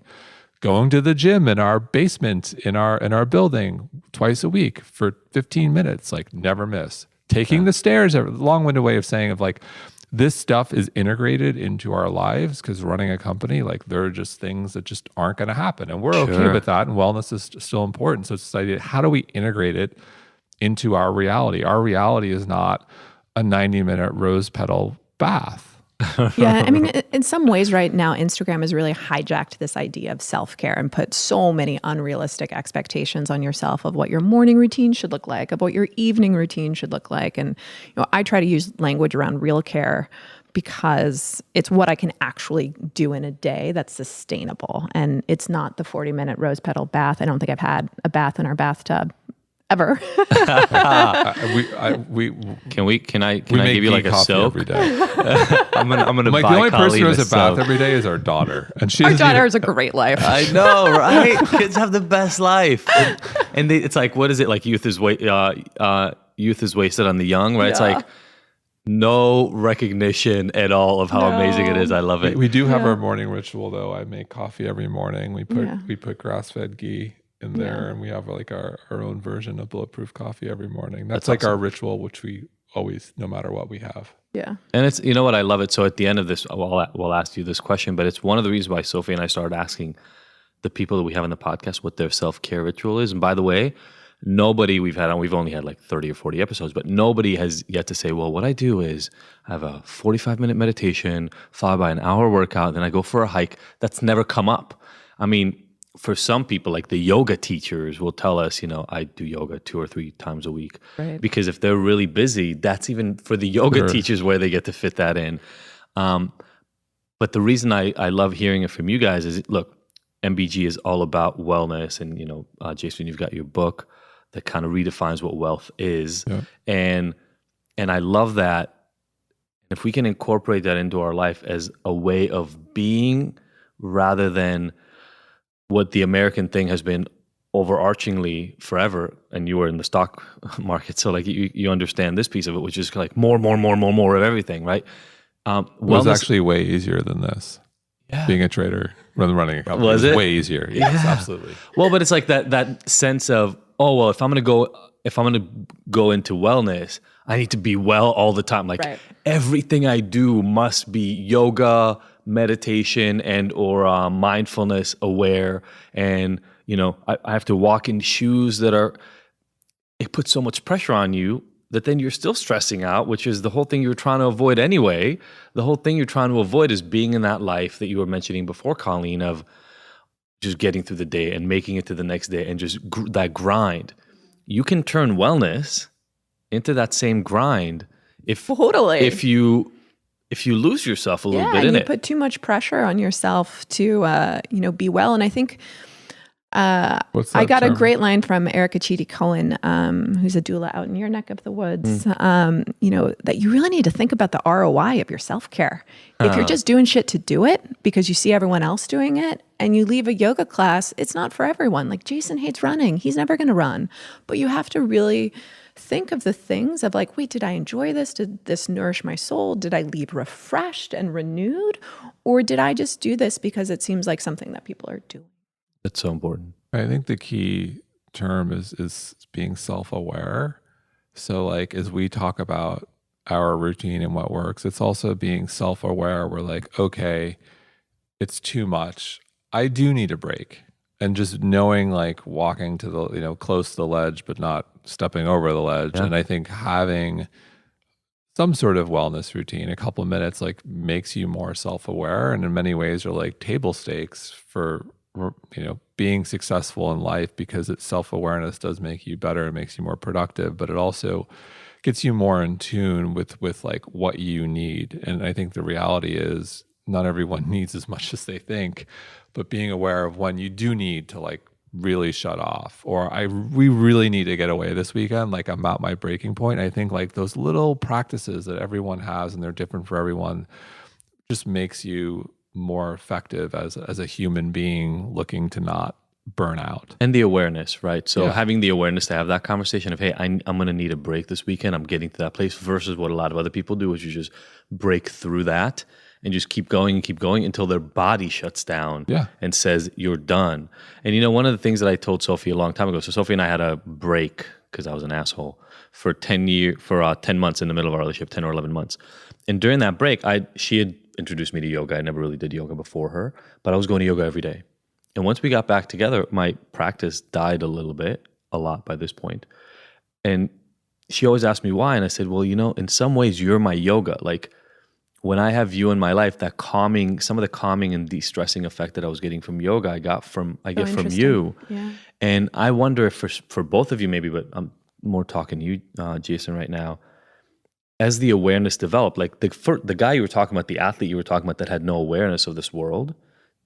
Going to the gym in our basement, in our building twice a week for 15 minutes, like never miss. Taking the stairs, a long-winded way of saying of like, this stuff is integrated into our lives because running a company, like there are just things that just aren't going to happen. And we're okay with that. And wellness is still important. So it's this idea, how do we integrate it into our reality? Our reality is not a 90-minute rose petal bath. Yeah, I mean, in some ways right now, Instagram has really hijacked this idea of self-care and put so many unrealistic expectations on yourself of what your morning routine should look like, of what your evening routine should look like. And I try to use language around real care because it's what I can actually do in a day that's sustainable. And it's not the 40-minute rose petal bath. I don't think I've had a bath in our bathtub ever. Can I give you like a soak every day? I'm gonna like buy the only person Colleen who has a bath soak. every day is our daughter, and Our daughter has a great life. I know, right? Kids have the best life, and it's like, what is it like? Youth is wasted on the young, right? Yeah. It's like no recognition at all of how amazing it is. I love it. We do have our morning ritual though. I make coffee every morning. We put grass-fed ghee in there, and we have like our own version of bulletproof coffee every morning. That's like awesome. Our ritual, which we always, no matter what, we have. Yeah. And it's, you know what, I love it. So at the end of this, we'll ask you this question, but it's one of the reasons why Sophie and I started asking the people that we have on the podcast what their self-care ritual is. And by the way, nobody we've only had like 30 or 40 episodes, but nobody has yet to say, well, what I do is I have a 45-minute meditation followed by an hour workout, and then I go for a hike. That's never come up. I mean, for some people, like the yoga teachers will tell us, I do yoga 2 or 3 times a week. Right. Because if they're really busy, that's even for the yoga teachers where they get to fit that in. But the reason I love hearing it from you guys is, look, MBG is all about wellness. And, Jason, you've got your book that kind of redefines what wealth is. Yeah. And I love that. If we can incorporate that into our life as a way of being rather than what the American thing has been overarchingly forever, and you were in the stock market, so like you understand this piece of it, which is like more of everything, right? It was actually way easier than this. Yeah. Being a trader, running a company Was it? way easier. Yes, absolutely. Well, but it's like that sense of, oh, well, if I'm gonna go into wellness, I need to be well all the time. Like everything I do must be yoga, meditation, and or mindfulness aware. And I have to walk in shoes that are. It puts so much pressure on you that then you're still stressing out, which is the whole thing you're trying to avoid anyway. The whole thing you're trying to avoid is being in that life that you were mentioning before, Colleen, of just getting through the day and making it to the next day and just that grind. You can turn wellness into that same grind if you lose yourself a little bit in it. You put too much pressure on yourself to be well. And I think I got a great line from Erica Chidi Cohen, who's a doula out in your neck of the woods, that you really need to think about the ROI of your self-care. If you're just doing shit to do it because you see everyone else doing it and you leave a yoga class, it's not for everyone. Like Jason hates running. He's never going to run. But you have to really think of the things of like, wait, did I enjoy this? Did this nourish my soul? Did I leave refreshed and renewed? Or did I just do this because it seems like something that people are doing? That's so important. I think the key term is being self-aware. So like as we talk about our routine and what works, it's also being self-aware. We're like, okay, it's too much. I do need a break. And just knowing, like walking to the, close to the ledge, but not stepping over the ledge. Yeah. And I think having some sort of wellness routine, a couple of minutes, like makes you more self-aware. And in many ways are like table stakes for being successful in life, because it's self-awareness does make you better. It makes you more productive, but it also gets you more in tune with like what you need. And I think the reality is not everyone needs as much as they think, but being aware of when you do need to like really shut off, or we really need to get away this weekend. Like I'm at my breaking point. I think like those little practices that everyone has, and they're different for everyone, just makes you more effective as a human being looking to not burn out. And the awareness, right? So having the awareness to have that conversation of, hey, I'm going to need a break this weekend. I'm getting to that place, versus what a lot of other people do, is you just break through that and just keep going until their body shuts down and says, you're done. And one of the things that I told Sophie a long time ago, so Sophie and I had a break because I was an asshole for 10 months in the middle of our relationship, 10 or 11 months. And during that break, she had introduced me to yoga. I never really did yoga before her, but I was going to yoga every day. And once we got back together, my practice died a lot by this point. And she always asked me why. And I said, well, in some ways you're my yoga. Like when I have you in my life, that calming, some of the calming and de-stressing effect that I was getting from yoga, I get from you. Yeah. And I wonder if for both of you maybe, but I'm more talking to you, Jason, right now, as the awareness developed, like the guy you were talking about, the athlete you were talking about that had no awareness of this world,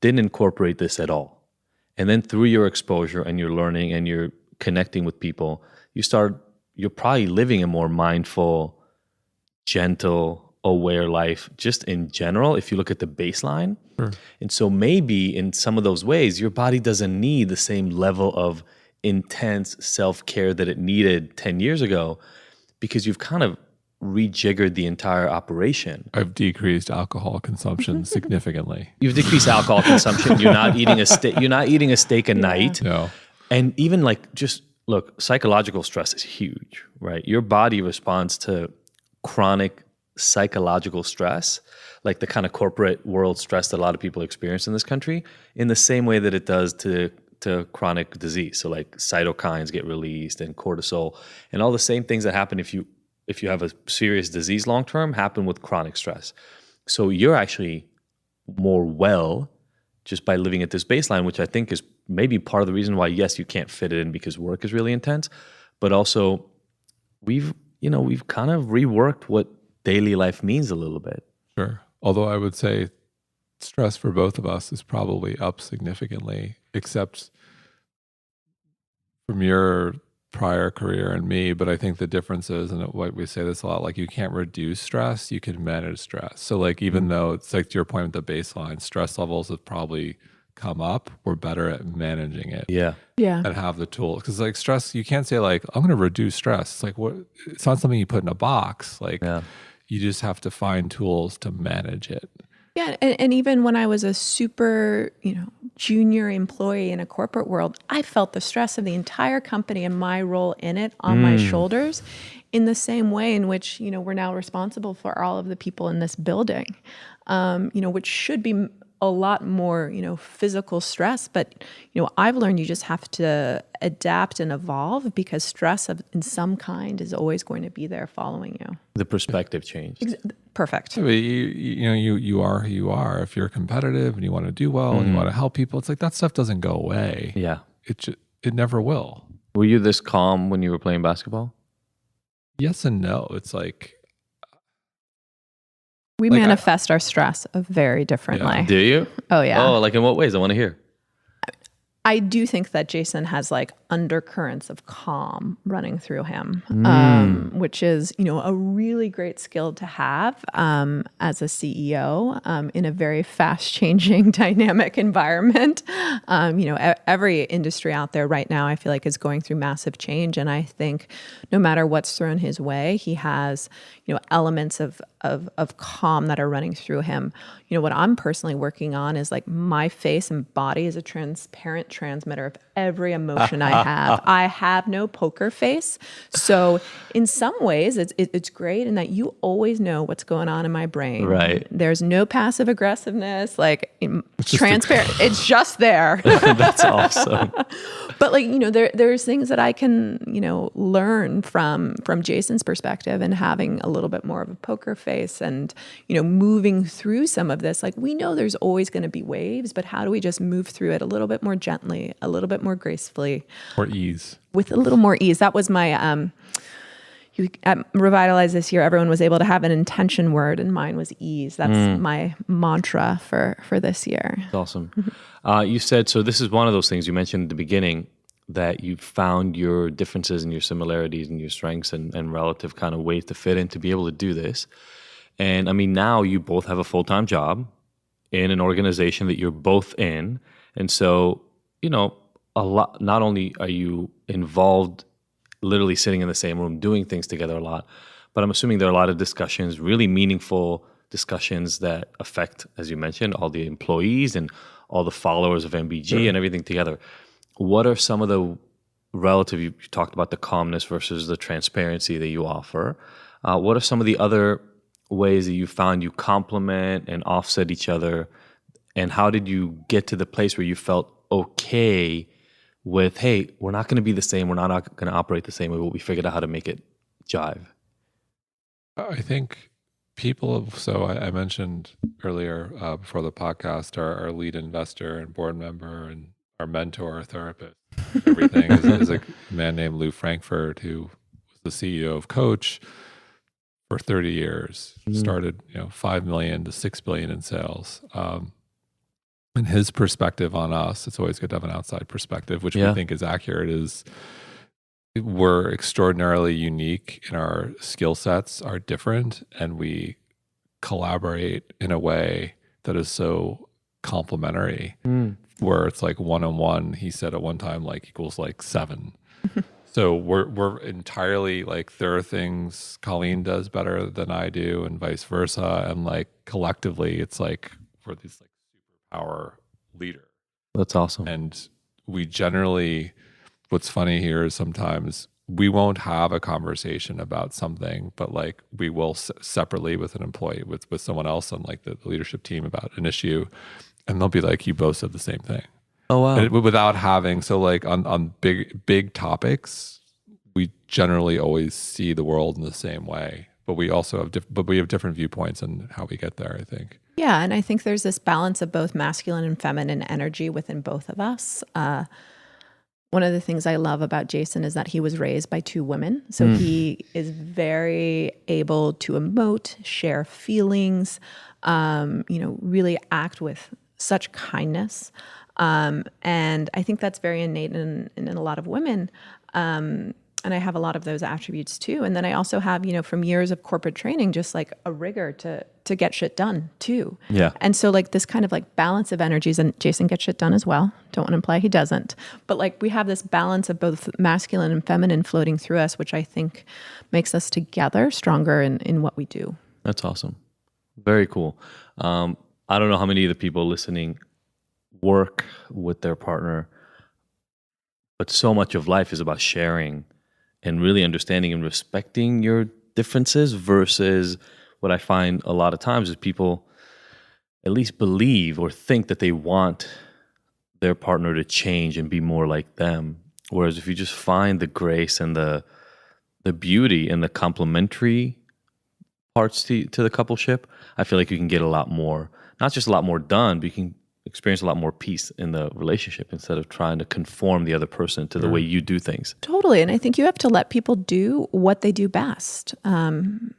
didn't incorporate this at all. And then through your exposure and your learning and your connecting with people, you're probably living a more mindful, gentle, aware life just in general, if you look at the baseline. Sure. And so maybe in some of those ways, your body doesn't need the same level of intense self-care that it needed 10 years ago, because you've kind of rejiggered the entire operation. I've decreased alcohol consumption significantly. You've decreased alcohol consumption. You're not eating a steak. You're not eating a steak a night. No. And even look, psychological stress is huge, right? Your body responds to chronic psychological stress, like the kind of corporate world stress that a lot of people experience in this country, in the same way that it does to chronic disease. So like cytokines get released and cortisol, and all the same things that happen if you have a serious disease long-term happen with chronic stress. So you're actually more well just by living at this baseline, which I think is maybe part of the reason why, yes, you can't fit it in because work is really intense, but also we've kind of reworked what daily life means a little bit. Sure. Although I would say stress for both of us is probably up significantly, except from your prior career and me. But I think the difference is, and we say this a lot, like you can't reduce stress, you can manage stress. So like even though it's like to your point with the baseline, stress levels have probably come up, we're better at managing it. Yeah. And have the tools. Because like stress, you can't say like, I'm going to reduce stress. It's like, what? It's not something you put in a box. Like You just have to find tools to manage it. Yeah, and even when I was a super, junior employee in a corporate world, I felt the stress of the entire company and my role in it on my shoulders in the same way in which, we're now responsible for all of the people in this building, which should be a lot more, physical stress. But, I've learned you just have to adapt and evolve because stress in some kind is always going to be there following you. The perspective changed. Perfect. You are who you are. If you're competitive and you want to do well and you want to help people, it's like that stuff doesn't go away. Yeah. It never will. Were you this calm when you were playing basketball? Yes and no. It's like, we manifest our stress very differently. Yeah. Do you? Oh, yeah. Oh, like in what ways? I want to hear. I do think that Jason has like undercurrents of calm running through him, which is, a really great skill to have as a CEO in a very fast changing dynamic environment. Every industry out there right now, I feel like is going through massive change. And I think no matter what's thrown his way, he has, elements of calm that are running through him. What I'm personally working on is like my face and body is a transparent transmitter of every emotion I have. I have no poker face. So in some ways it's great in that you always know what's going on in my brain. Right. There's no passive aggressiveness, like transparent. It's just there. That's awesome. But there's things that I can, learn from Jason's perspective and having a little bit more of a poker face and, moving through some of this. Like we know there's always going to be waves, but how do we just move through it a little bit more gently, a little bit more gracefully. Or ease. With a little more ease. That was my, at Revitalize this year, everyone was able to have an intention word and mine was ease. That's my mantra for this year. That's awesome. You said, so this is one of those things you mentioned at the beginning, that you found your differences and your similarities and your strengths and relative kind of ways to fit in to be able to do this. And I mean, now you both have a full-time job in an organization that you're both in. And so, a lot, not only are you involved literally sitting in the same room doing things together a lot, but I'm assuming there are a lot of discussions, really meaningful discussions that affect, as you mentioned, all the employees and all the followers of MBG and everything together. What are some of the relative, you talked about the calmness versus the transparency that you offer. What are some of the other ways that you found you complement and offset each other? And how did you get to the place where you felt okay with, hey, we're not going to be the same. We're not going to operate the same way, but we figured out how to make it jive? I think I mentioned earlier before the podcast, our lead investor and board member and our mentor, therapist, everything is a man named Lou Frankfurt, who was the CEO of Coach for 30 years, started 5 million to 6 billion in sales. And his perspective on us, it's always good to have an outside perspective, which we think is accurate, is we're extraordinarily unique and our skill sets are different, and we collaborate in a way that is so complementary, where it's like 1 on 1, he said at one time, like equals like 7. So we're entirely like, there are things Colleen does better than I do and vice versa. And like collectively, it's like we're these like superpower leader. That's awesome. And we generally, what's funny here is sometimes we won't have a conversation about something, but like we will separately with an employee, with someone else on like the leadership team about an issue. And they'll be like, you both said the same thing. Oh, wow. And without having, so like on big topics, we generally always see the world in the same way, but we also have different viewpoints on how we get there, I think. Yeah, and I think there's this balance of both masculine and feminine energy within both of us. One of the things I love about Jason is that he was raised by 2 women. So he is very able to emote, share feelings, really act with such kindness. And I think that's very innate in a lot of women. And I have a lot of those attributes too. And then I also have, from years of corporate training, just like a rigor to get shit done too. Yeah. And so like this kind of like balance of energies, and Jason gets shit done as well. Don't want to imply he doesn't. But like we have this balance of both masculine and feminine floating through us, which I think makes us together stronger in what we do. That's awesome. Very cool. I don't know how many of the people listening work with their partner, but so much of life is about sharing and really understanding and respecting your differences versus what I find a lot of times is people at least believe or think that they want their partner to change and be more like them. Whereas if you just find the grace and the beauty and the complementary parts to the coupleship, I feel like you can get a lot more, not just a lot more done, but you can experience a lot more peace in the relationship instead of trying to conform the other person to the way you do things. Totally. And I think you have to let people do what they do best. And,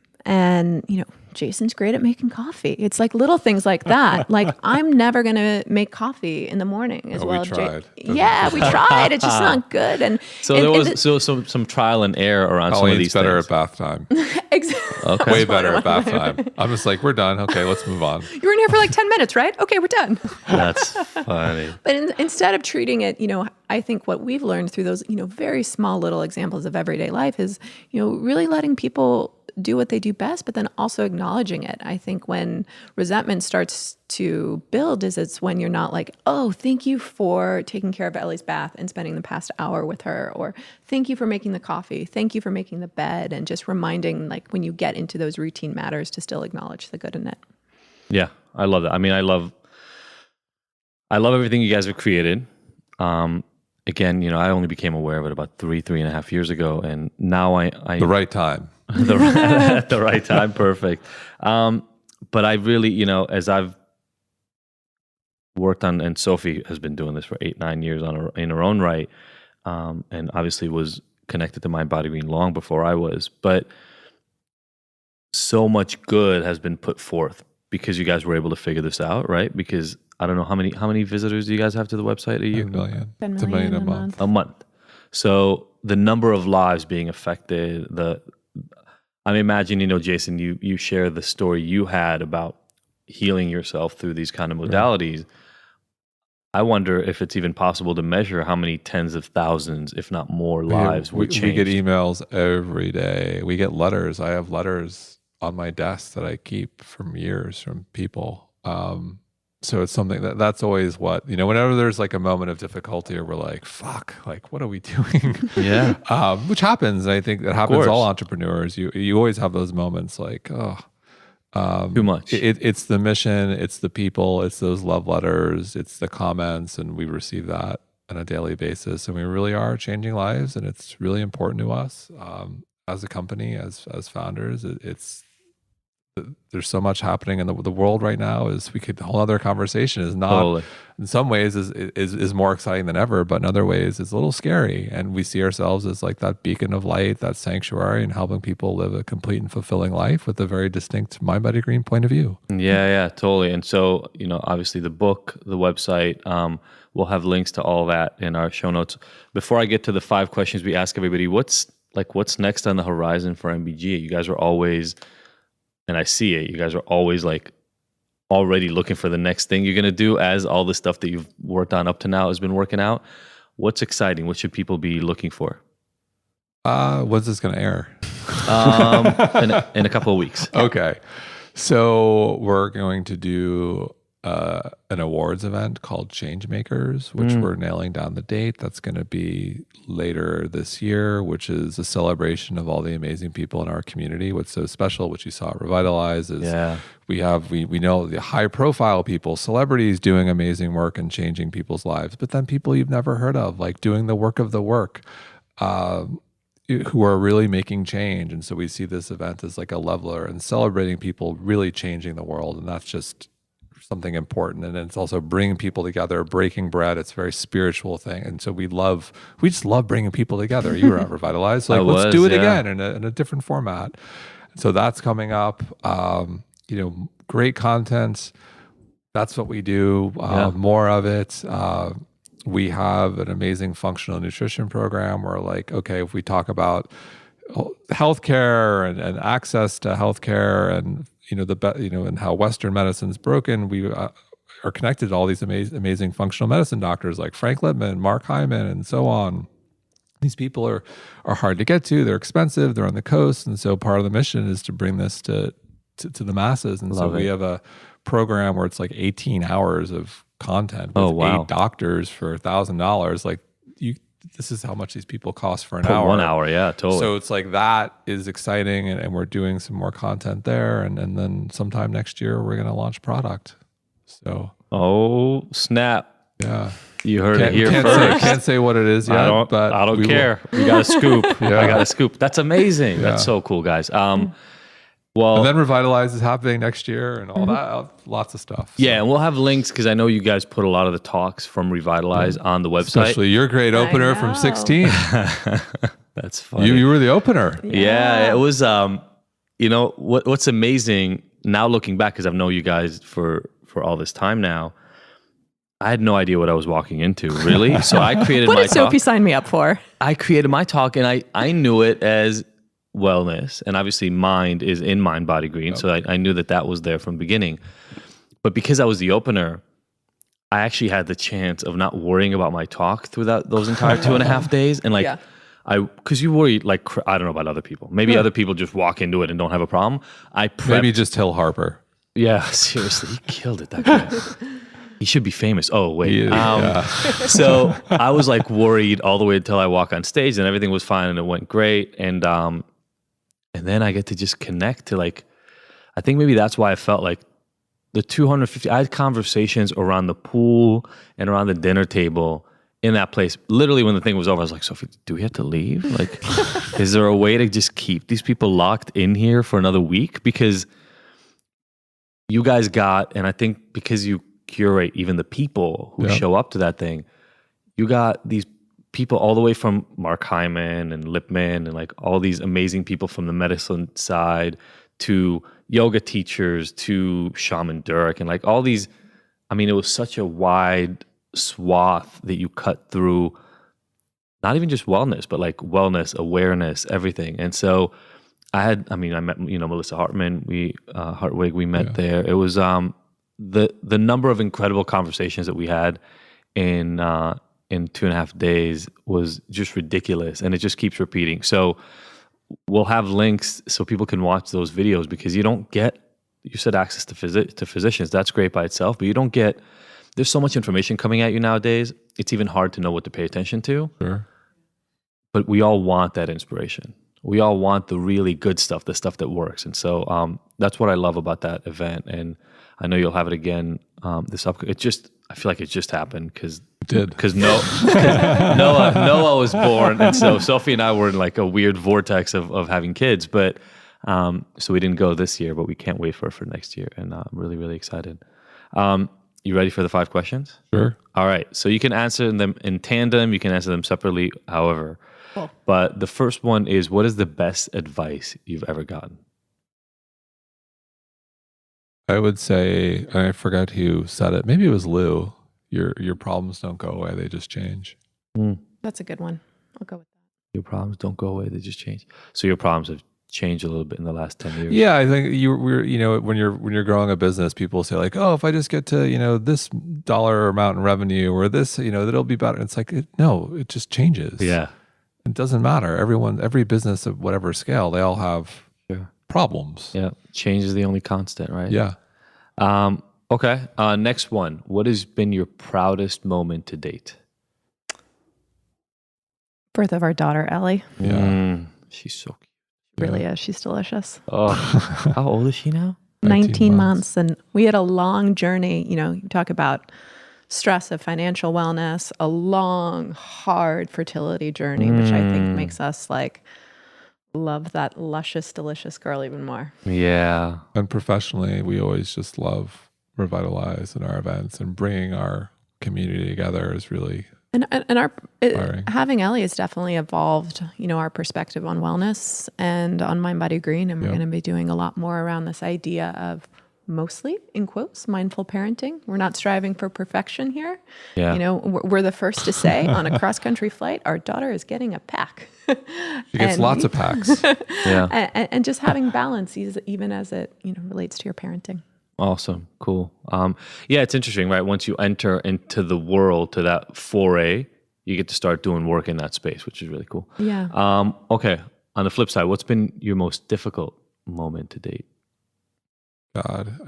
Jason's great at making coffee. It's like little things like that. Like I'm never going to make coffee in the morning as well. We tried. Yeah, we tried. It's just not good. And so there was some trial and error around some of these better things. at bath time. Exactly. Okay. Way better at bath time. I'm just like, we're done. Okay, let's move on. You were in here for like 10 minutes, right? Okay, we're done. That's funny. But instead of treating it, I think what we've learned through those, very small little examples of everyday life is, really letting people do what they do best, but then also acknowledging it. I think when resentment starts to build it's when you're not like, oh, thank you for taking care of Ellie's bath and spending the past hour with her, or thank you for making the coffee, thank you for making the bed, and just reminding like when you get into those routine matters to still acknowledge the good in it. Yeah, I love that. I mean, I love everything you guys have created. Again, I only became aware of it about 3.5 years ago, and now I the right time. At the right time, perfect. But I really, as I've worked on, and Sophie has been doing this for 8-9 years in her own right, and obviously was connected to MindBodyGreen long before I was. But so much good has been put forth because you guys were able to figure this out, right? Because I don't know how many visitors do you guys have to the website a year? 10 million. 10 It's $1 million million a month. A month. So the number of lives being affected, I'm imagining, Jason, you share the story you had about healing yourself through these kind of modalities. Right. I wonder if it's even possible to measure how many tens of thousands, if not more, lives were changed. We get emails every day. We get letters. I have letters on my desk that I keep from years from people. So it's something that's always what, whenever there's like a moment of difficulty or we're like, fuck, like, what are we doing? Yeah. Which happens. I think that happens to all entrepreneurs. You always have those moments like, too much. It's the mission, it's the people, it's those love letters, it's the comments, and we receive that on a daily basis. And we really are changing lives, and it's really important to us as a company, as founders. There's so much happening in the world right now. A whole other conversation is not totally. In some ways is more exciting than ever, but in other ways it's a little scary. And we see ourselves as like that beacon of light, that sanctuary, and helping people live a complete and fulfilling life with a very distinct MindBodyGreen point of view. Yeah, totally. And so, obviously the book, the website, we'll have links to all that in our show notes. Before I get to the 5 questions we ask everybody, what's next on the horizon for MBG? You guys are always, and I see it, you guys are always like already looking for the next thing you're going to do as all the stuff that you've worked on up to now has been working out. What's exciting? What should people be looking for? When's this going to air? In a couple of weeks. Okay. So we're going to do an awards event called Changemakers, which we're nailing down the date. That's going to be later this year, which is a celebration of all the amazing people in our community. What's so special, which you saw at Revitalize, is we know the high profile people, celebrities doing amazing work and changing people's lives, but then people you've never heard of, like doing the work of the work, who are really making change. And so we see this event as like a leveler and celebrating people really changing the world. And that's just something important. And it's also bringing people together, breaking bread. It's a very spiritual thing. And so we just love bringing people together. You were at Revitalize. So let's do it again in a different format. So that's coming up. Great content. That's what we do. More of it. We have an amazing functional nutrition program where, like, okay, if we talk about healthcare and access to healthcare and and how Western medicine's broken, we are connected to all these amazing functional medicine doctors like Frank Lipman, Mark Hyman, and so on. These people are hard to get to. They're expensive. They're on the coast, and so part of the mission is to bring this to to the masses. And Love so we it. have a program where it's like 18 hours of content with Oh, wow. 8 doctors for $1,000. Like this is how much these people cost for an For hour. 1 hour, yeah, totally. So it's like that is exciting, and we're doing some more content there, and then sometime next year we're going to launch product. So oh, snap. yeah. You heard it here Can't first. can't say what it is yet. I don't we will. care. We got a scoop. Yeah. I got a scoop. That's amazing. Yeah. That's so cool, guys. Well, And then Revitalize is happening next year, and all that, lots of stuff. So. yeah, and we'll have links because I know you guys put a lot of the talks from Revitalize on the website. Especially your great opener from know. 16. That's funny. You were the opener. Yeah, it was. You know what's amazing now looking back, because I've known you guys for all this time now. I had no idea what I was walking into, really. So I created What my did talk. Sophie sign me up for? I created my talk, and I knew it as wellness, and obviously mind is in MindBodyGreen, so I knew that was there from the beginning. But because I was the opener, I actually had the chance of not worrying about my talk through those entire 2.5 days, and like. Because you worry, like, I don't know about other people. Maybe other people just walk into it and don't have a problem. I prepped. Maybe just Hill Harper. Yeah, seriously, he killed it, that guy. He should be famous. Oh, wait. So I was like worried all the way until I walk on stage, and everything was fine and it went great. And then I get to just connect to, like, I think maybe that's why I felt like the 250, I had conversations around the pool and around the dinner table in that place. Literally when the thing was over, I was like, Sophie, do we have to leave? Like, is there a way to just keep these people locked in here for another week? Because you guys got, and I think because you curate even the people who show up to that thing, you got these people all the way from Mark Hyman and Lipman and like all these amazing people from the medicine side to yoga teachers to Shaman Durek and like all these. I mean, it was such a wide swath that you cut through, not even just wellness, but like wellness, awareness, everything. And so I met, Melissa Hartwig, we met there. It was the number of incredible conversations that we had in 2.5 days was just ridiculous, and it just keeps repeating. So we'll have links so people can watch those videos, because you don't get, you said access to physicians. That's great by itself, but you don't get, there's so much information coming at you nowadays. It's even hard to know what to pay attention to. Sure. But we all want that inspiration. We all want the really good stuff, the stuff that works. And so that's what I love about that event. And I know you'll have it again I feel like it just happened because Noah was born, and so Sophie and I were in like a weird vortex of having kids. But so we didn't go this year, but we can't wait for next year, and I'm really, really excited. You ready for the 5 questions? Sure. All right. So you can answer them in tandem. You can answer them separately, however. Cool. But the first one is, what is the best advice you've ever gotten? I would say, I forgot who said it. Maybe it was Lou. Your problems don't go away; they just change. That's a good one. I'll go with that. Your problems don't go away; they just change. So your problems have changed a little bit in the last 10 years. Yeah, I think when you're growing a business, people say like, oh, if I just get to this dollar amount in revenue or this, that'll be better. It's like no, it just changes. Yeah, it doesn't matter. Every business of whatever scale, they all have problems. Yeah, change is the only constant, right? Yeah. Okay. Next one. What has been your proudest moment to date? Birth of our daughter, Ellie. Yeah. She's so cute. Really is. She's delicious. Oh, how old is she now? 19 months. And we had a long journey. You talk about stress of financial wellness, a long, hard fertility journey, which I think makes us like love that luscious, delicious girl even more. Yeah. And professionally, we always just love Revitalize in our events, and bringing our community together is really having Ellie has definitely evolved, our perspective on wellness and on MindBodyGreen. And we're going to be doing a lot more around this idea of mostly, in quotes, mindful parenting. We're not striving for perfection here. Yeah. We're the first to say on a cross-country flight, our daughter is getting a pack. She gets lots of packs. Yeah. And just having balance, even as it relates to your parenting. Awesome. Cool. Yeah, it's interesting, right? Once you enter into the world, to that foray, you get to start doing work in that space, which is really cool. Yeah. Okay. On the flip side, what's been your most difficult moment to date? God,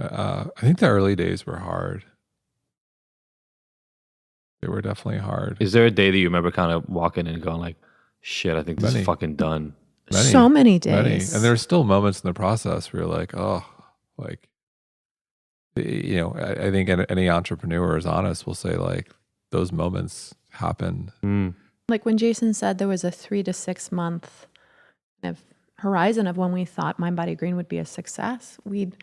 I think the early days were hard. They were definitely hard. Is there a day that you remember kind of walking in and going like, shit, I think this is fucking done? So many days. And there's still moments in the process where you're like, oh, like, you know, I think any entrepreneur is honest will say like those moments happen. Like when Jason said there was a 3 to 6 month kind of horizon of when we thought MindBodyGreen would be a success, we'd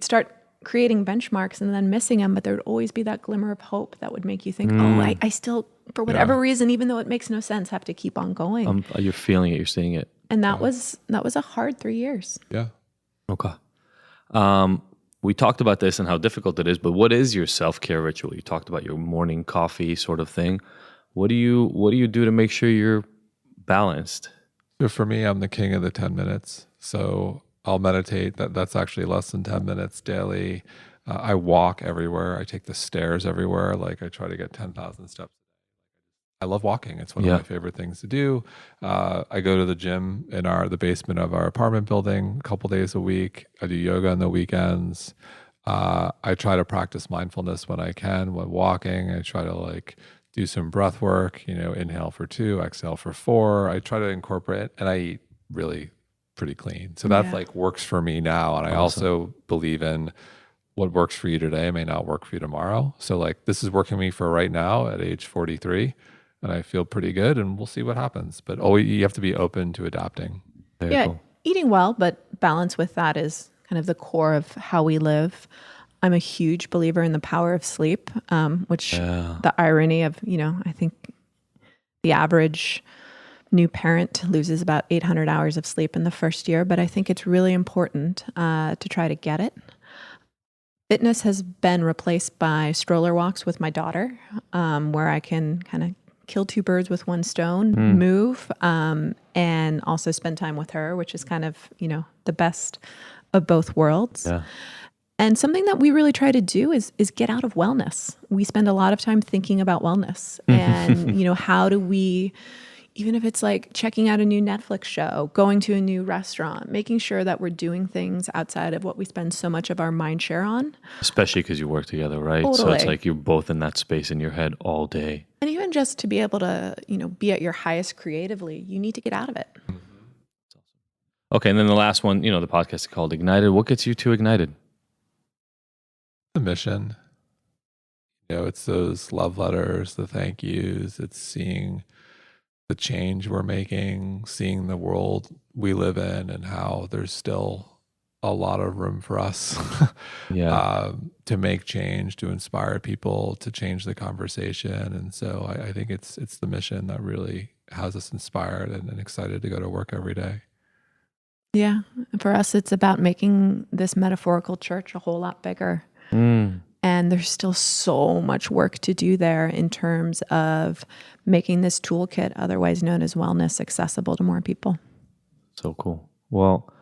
start creating benchmarks and then missing them, but there would always be that glimmer of hope that would make you think, oh, I still, for whatever reason, even though it makes no sense, have to keep on going. You're feeling it, you're seeing it. And that was a hard 3 years. Yeah. Okay. We talked about this and how difficult it is, but what is your self-care ritual? You talked about your morning coffee sort of thing. What do you do to make sure you're balanced? So for me, I'm the king of the 10 minutes. So I'll meditate. That's actually less than 10 minutes daily. I walk everywhere. I take the stairs everywhere. Like I try to get 10,000 steps. I love walking. It's one of my favorite things to do. I go to the gym in the basement of our apartment building a couple days a week. I do yoga on the weekends. I try to practice mindfulness when I can, when walking. I try to like do some breath work, you know, inhale for 2, exhale for 4. I try to incorporate it, and I eat really pretty clean. So that like works for me now. And I also believe in what works for you today may not work for you tomorrow. So like this is working me for right now at age 43. And I feel pretty good, and we'll see what happens. But you have to be open to adapting. Very cool. Eating well, but balance with that is kind of the core of how we live. I'm a huge believer in the power of sleep, which the irony of, you know, I think the average new parent loses about 800 hours of sleep in the first year, but I think it's really important to try to get it. Fitness has been replaced by stroller walks with my daughter, where I can kind of kill 2 birds with 1 stone, move, and also spend time with her, which is kind of, you know, the best of both worlds. Yeah. And something that we really try to do is get out of wellness. We spend a lot of time thinking about wellness and, you know, how do we, even if it's like checking out a new Netflix show, going to a new restaurant, making sure that we're doing things outside of what we spend so much of our mind share on. Especially because you work together, right? Totally. So it's like you're both in that space in your head all day. And even just to be able to, you know, be at your highest creatively, you need to get out of it. Okay, and then the last one, you know, the podcast is called Ignited. What gets you too ignited? The mission. You know, it's those love letters, the thank yous. It's seeing the change we're making, seeing the world we live in and how there's still a lot of room for us to make change, to inspire people, to change the conversation. And so I think it's the mission that really has us inspired and excited to go to work every day. Yeah. For us, it's about making this metaphorical church a whole lot bigger. And there's still so much work to do there in terms of making this toolkit, otherwise known as wellness, accessible to more people. So cool. Well,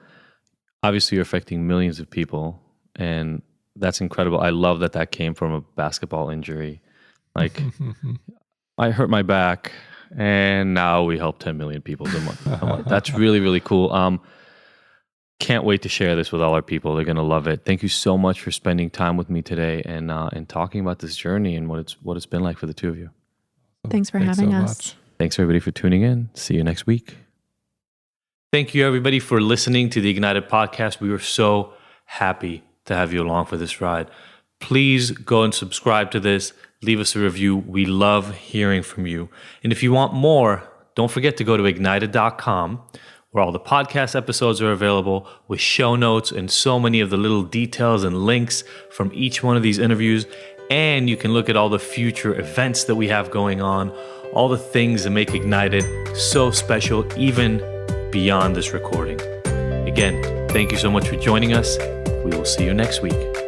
obviously you're affecting millions of people, and that's incredible. I love that came from a basketball injury. Like, I hurt my back, and now we help 10 million people a month. That's really, really cool. Can't wait to share this with all our people. They're going to love it. Thank you so much for spending time with me today and talking about this journey and what it's been like for the two of you. Thanks for having us. Much. Thanks everybody for tuning in. See you next week. Thank you everybody for listening to the Ignited podcast. We were so happy to have you along for this ride. Please go and subscribe to this. Leave us a review. We love hearing from you. And if you want more, don't forget to go to ignited.com, where all the podcast episodes are available with show notes and so many of the little details and links from each one of these interviews. And you can look at all the future events that we have going on, all the things that make Ignited so special, even beyond this recording. Again, thank you so much for joining us. We will see you next week.